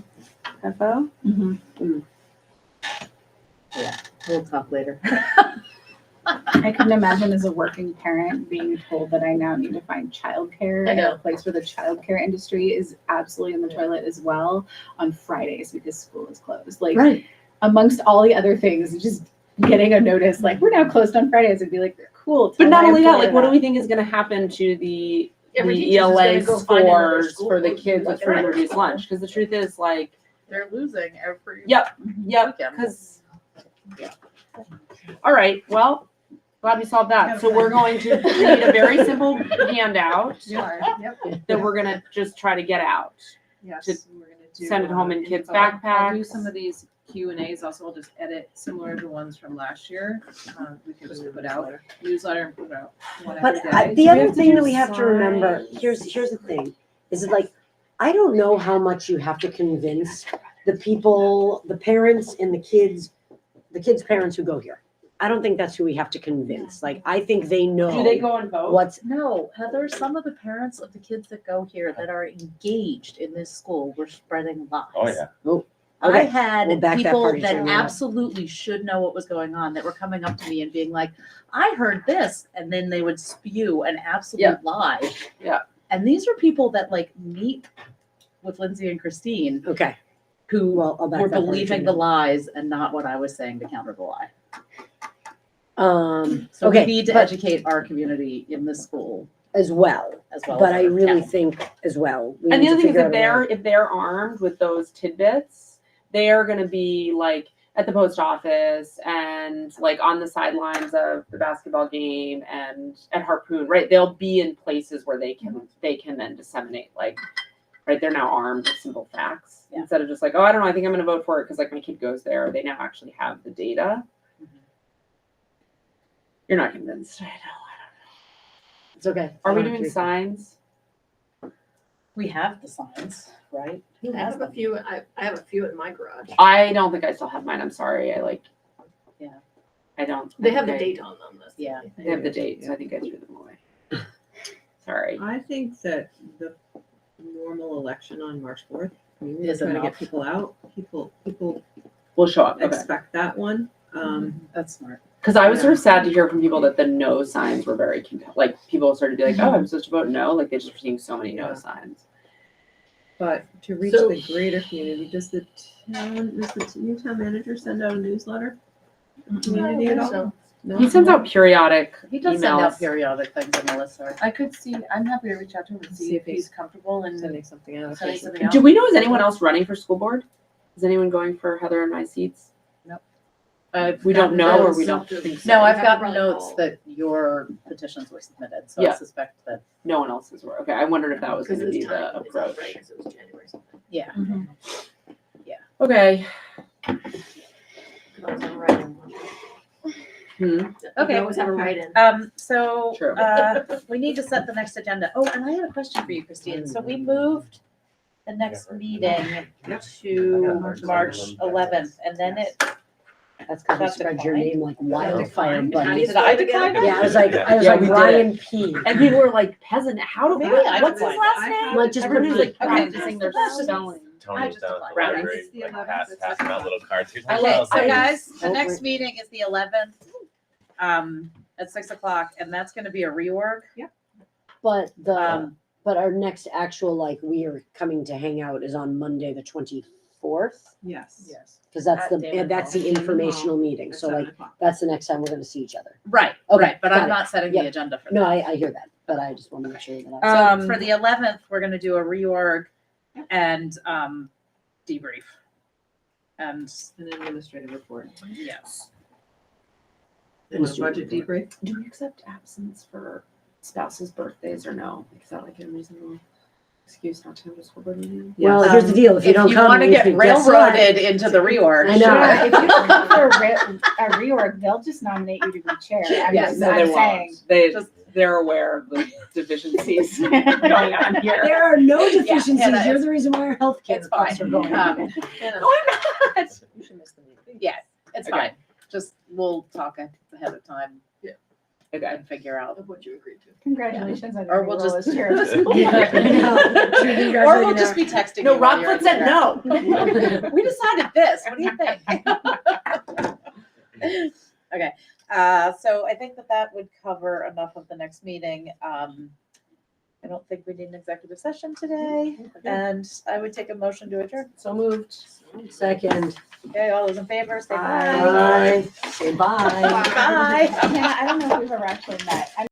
Speaker 6: FO?
Speaker 10: We'll talk later.
Speaker 5: I couldn't imagine as a working parent being told that I now need to find childcare
Speaker 3: I
Speaker 5: in
Speaker 3: know.
Speaker 5: a place where the childcare industry is absolutely in the toilet as well on Fridays because school is closed. Like,
Speaker 12: Right.
Speaker 5: amongst all the other things, just getting a notice like, we're now closed on Fridays, and be like, cool.
Speaker 6: But
Speaker 5: tell
Speaker 6: not
Speaker 5: my
Speaker 6: only that,
Speaker 5: employer
Speaker 6: like, what do we think is going to happen to the
Speaker 3: Every
Speaker 6: the
Speaker 3: teacher's just
Speaker 6: ELA
Speaker 3: gonna go find another
Speaker 6: scores
Speaker 3: school
Speaker 6: for the
Speaker 3: and
Speaker 6: kids
Speaker 3: look
Speaker 6: with
Speaker 3: it
Speaker 6: free
Speaker 3: up.
Speaker 6: and reduced lunch? Because the truth is, like,
Speaker 10: They're losing every.
Speaker 6: yep,
Speaker 10: weekend.
Speaker 6: because. All right, well, glad we solved that. So we're going to create a very simple handout that we're gonna just try to get out.
Speaker 2: Yes,
Speaker 6: To
Speaker 2: we're gonna do,
Speaker 6: send it home in kids'
Speaker 2: info. I'll do
Speaker 6: backpacks.
Speaker 2: some of these Q&As, also I'll just edit similar to the ones from last year. We can just put out newsletter and put out one every
Speaker 12: But
Speaker 2: day.
Speaker 12: the
Speaker 5: we
Speaker 12: other
Speaker 5: have to
Speaker 12: thing
Speaker 5: do
Speaker 12: that we have to remember,
Speaker 5: signs?
Speaker 12: here's the thing, is it like, I don't know how much you have to convince the people, the parents and the kids' parents who go here. I don't think that's who we have to convince. Like, I think they know
Speaker 6: Do they go and vote?
Speaker 12: what's,
Speaker 10: No, Heather, some of the parents of the kids that go here that are engaged in this school were spreading lies.
Speaker 4: Oh, yeah.
Speaker 10: I
Speaker 12: Okay,
Speaker 10: had
Speaker 12: we'll back that
Speaker 10: people
Speaker 12: party
Speaker 10: that
Speaker 12: chain up.
Speaker 10: absolutely should know what was going on that were coming up to me and being like, I heard this, and then they would spew an absolute lie.
Speaker 6: Yeah.
Speaker 10: And these are people that like meet with Lindsay and Christine
Speaker 12: okay,
Speaker 10: who
Speaker 12: well, I'll back
Speaker 10: were
Speaker 12: that party
Speaker 10: believing
Speaker 12: chain
Speaker 10: the
Speaker 12: up.
Speaker 10: lies and not what I was saying to counter the lie. So
Speaker 12: okay,
Speaker 10: we need to
Speaker 12: but
Speaker 10: educate our community in this school
Speaker 12: as well,
Speaker 10: as well.
Speaker 12: but
Speaker 10: as
Speaker 12: I
Speaker 10: our
Speaker 12: really
Speaker 10: town.
Speaker 12: think as well. we
Speaker 6: And
Speaker 12: need
Speaker 6: the
Speaker 12: to
Speaker 6: other thing is,
Speaker 12: figure out a way.
Speaker 6: if they're armed with those tidbits, they are going to be like at the post office and like on the sidelines of the basketball game and at Harpoon, right? They'll be in places where they can then disseminate, like, right? They're now armed with simple facts instead of just like, oh, I don't know, I think I'm going to vote for it because like my kid goes there. They now actually have the data. You're not convinced. I know.
Speaker 12: It's okay.
Speaker 6: Are we
Speaker 12: I don't
Speaker 6: doing
Speaker 12: have to-
Speaker 6: signs?
Speaker 10: We have the signs, right? Who
Speaker 3: I
Speaker 10: has
Speaker 3: have a
Speaker 10: them?
Speaker 3: few, I have a few in my garage.
Speaker 6: I don't think I still have mine. I'm sorry.
Speaker 10: Yeah.
Speaker 6: I don't.
Speaker 3: They have the
Speaker 6: I-
Speaker 3: date on them, that's the
Speaker 10: Yeah.
Speaker 3: only thing.
Speaker 6: They have the date, so I think I threw them away. Sorry.
Speaker 1: I think that the normal election on March 4th, I mean, we were
Speaker 10: Is
Speaker 1: trying to
Speaker 10: enough.
Speaker 1: get people out. People
Speaker 6: We'll show up. Okay.
Speaker 1: expect that one.
Speaker 10: That's smart.
Speaker 6: Because I was sort of sad to hear from people that the no signs were very like people started to be like, oh, I'm supposed to vote no. Like they just were seeing so many no
Speaker 1: Yeah.
Speaker 6: signs.
Speaker 1: But to reach
Speaker 3: So-
Speaker 1: the greater community, does the new town manager send out a newsletter? to the Community at all?
Speaker 3: So,
Speaker 1: No?
Speaker 6: He sends out periodic
Speaker 10: He does send out
Speaker 6: emails.
Speaker 10: periodic things on the list, sorry.
Speaker 2: I could see, I'm happy to reach out to him and see if he's comfortable and
Speaker 1: Sending something out.
Speaker 2: sending something out.
Speaker 6: Do we know, is anyone else running for school board? Is anyone going for Heather and my seats? We don't know or we don't think so?
Speaker 10: No, I've
Speaker 3: have to
Speaker 10: gotten
Speaker 3: run
Speaker 10: notes
Speaker 3: all.
Speaker 10: that your petitions were submitted, so I
Speaker 6: Yeah.
Speaker 10: suspect that,
Speaker 6: No one else's were. Okay, I wondered if that was
Speaker 3: because
Speaker 6: going to be
Speaker 3: it's
Speaker 6: the
Speaker 3: time, it's not
Speaker 6: approach.
Speaker 3: right, 'cause it was January something.
Speaker 10: yeah.
Speaker 6: Okay.
Speaker 3: I was on write-in.
Speaker 6: Hmm.
Speaker 3: You
Speaker 10: Okay.
Speaker 3: always have a write-in.
Speaker 10: So,
Speaker 6: True.
Speaker 10: we need to set the next agenda. Oh, and I had a question for you, Christine. So we moved the next meeting to March 11th, and then it,
Speaker 12: That's because you
Speaker 10: That's
Speaker 12: spread your
Speaker 10: declined.
Speaker 12: name like wildfire,
Speaker 3: How do
Speaker 12: buddy.
Speaker 3: you
Speaker 10: did I
Speaker 3: spell it again?
Speaker 10: decline?
Speaker 12: Yeah, I was like
Speaker 6: Yeah, we did
Speaker 12: Ryan P.
Speaker 6: And people were like, peasant, how do,
Speaker 10: Maybe I
Speaker 6: what's his
Speaker 10: declined.
Speaker 6: last
Speaker 1: I
Speaker 6: name?
Speaker 1: have
Speaker 12: Like, just
Speaker 6: Everyone's
Speaker 12: remove
Speaker 6: like
Speaker 12: it.
Speaker 6: practicing their
Speaker 10: That's just-
Speaker 6: spelling.
Speaker 4: Tony was
Speaker 10: just
Speaker 4: down at
Speaker 10: declined.
Speaker 4: the
Speaker 6: Brownies.
Speaker 4: library,
Speaker 1: It's the
Speaker 4: like
Speaker 1: 11th,
Speaker 4: passing out little cards. Here's my
Speaker 10: Okay,
Speaker 4: mouse.
Speaker 10: so guys, the
Speaker 12: Oh,
Speaker 10: next
Speaker 12: wait.
Speaker 10: meeting is the 11th, at 6:00, and that's gonna be a reorg.
Speaker 12: But
Speaker 10: Um,
Speaker 12: but our next actual, like, we are coming to hang out is on Monday, the 24th.
Speaker 1: Yes.
Speaker 10: Yes.
Speaker 12: Because that's
Speaker 10: At Damon
Speaker 12: that's the
Speaker 1: Hall.
Speaker 12: informational meeting.
Speaker 1: At
Speaker 12: So
Speaker 1: 7
Speaker 12: like,
Speaker 1: o'clock.
Speaker 12: that's the next time we're gonna see each other.
Speaker 10: Right,
Speaker 12: Okay,
Speaker 10: right, but
Speaker 12: got
Speaker 10: I'm
Speaker 12: it.
Speaker 10: not setting the
Speaker 12: Yep.
Speaker 10: agenda for that.
Speaker 12: No, I hear that, but I just want to make sure that I.
Speaker 10: So for the 11th, we're gonna do a reorg and, debrief. And,
Speaker 1: An administrative report.
Speaker 10: yes.
Speaker 1: And a budget debrief.
Speaker 6: Do we accept absence for spouses' birthdays or no? Is that like a reasonable excuse not to have a school board meeting?
Speaker 12: Well, here's the deal. If you don't come,
Speaker 10: wanna
Speaker 12: you
Speaker 10: get
Speaker 12: can guess what?
Speaker 10: railroaded into the reorg.
Speaker 12: I know.
Speaker 5: Yeah, if you don't come for a reorg, they'll just nominate you to be chair. I'm
Speaker 10: Yes,
Speaker 5: just,
Speaker 6: No, they
Speaker 5: I'm saying.
Speaker 6: won't. They're aware of the deficiencies going on here.
Speaker 12: There are no
Speaker 10: Yeah,
Speaker 12: deficiencies.
Speaker 10: that
Speaker 12: You're
Speaker 10: is-
Speaker 12: the reason why our healthcare
Speaker 10: It's
Speaker 12: costs
Speaker 10: fine.
Speaker 12: are going up.
Speaker 10: No, I'm not.
Speaker 1: You should miss the meeting.
Speaker 10: Yeah, it's
Speaker 6: Okay.
Speaker 10: fine. Just, we'll talk ahead of time
Speaker 6: Okay.
Speaker 10: and figure out.
Speaker 3: Of what you agreed to.
Speaker 5: Congratulations on
Speaker 10: Or
Speaker 5: your
Speaker 10: we'll
Speaker 5: role
Speaker 10: just-
Speaker 5: as chair of the school.
Speaker 12: Yeah, I know.
Speaker 10: Or we'll just be texting.
Speaker 6: No,
Speaker 10: you while you're
Speaker 6: Rockford
Speaker 10: in
Speaker 6: said
Speaker 10: there.
Speaker 6: no.
Speaker 10: We decided this. What do you think? Okay, so I think that would cover enough of the next meeting. I don't think we need an executive session today, and I would take a motion to adjourn.
Speaker 6: So moved.
Speaker 12: Second.
Speaker 10: Okay, all those in favor, say bye.
Speaker 12: Bye. Say bye.
Speaker 10: Bye.
Speaker 5: Yeah, I don't know if we've ever actually met.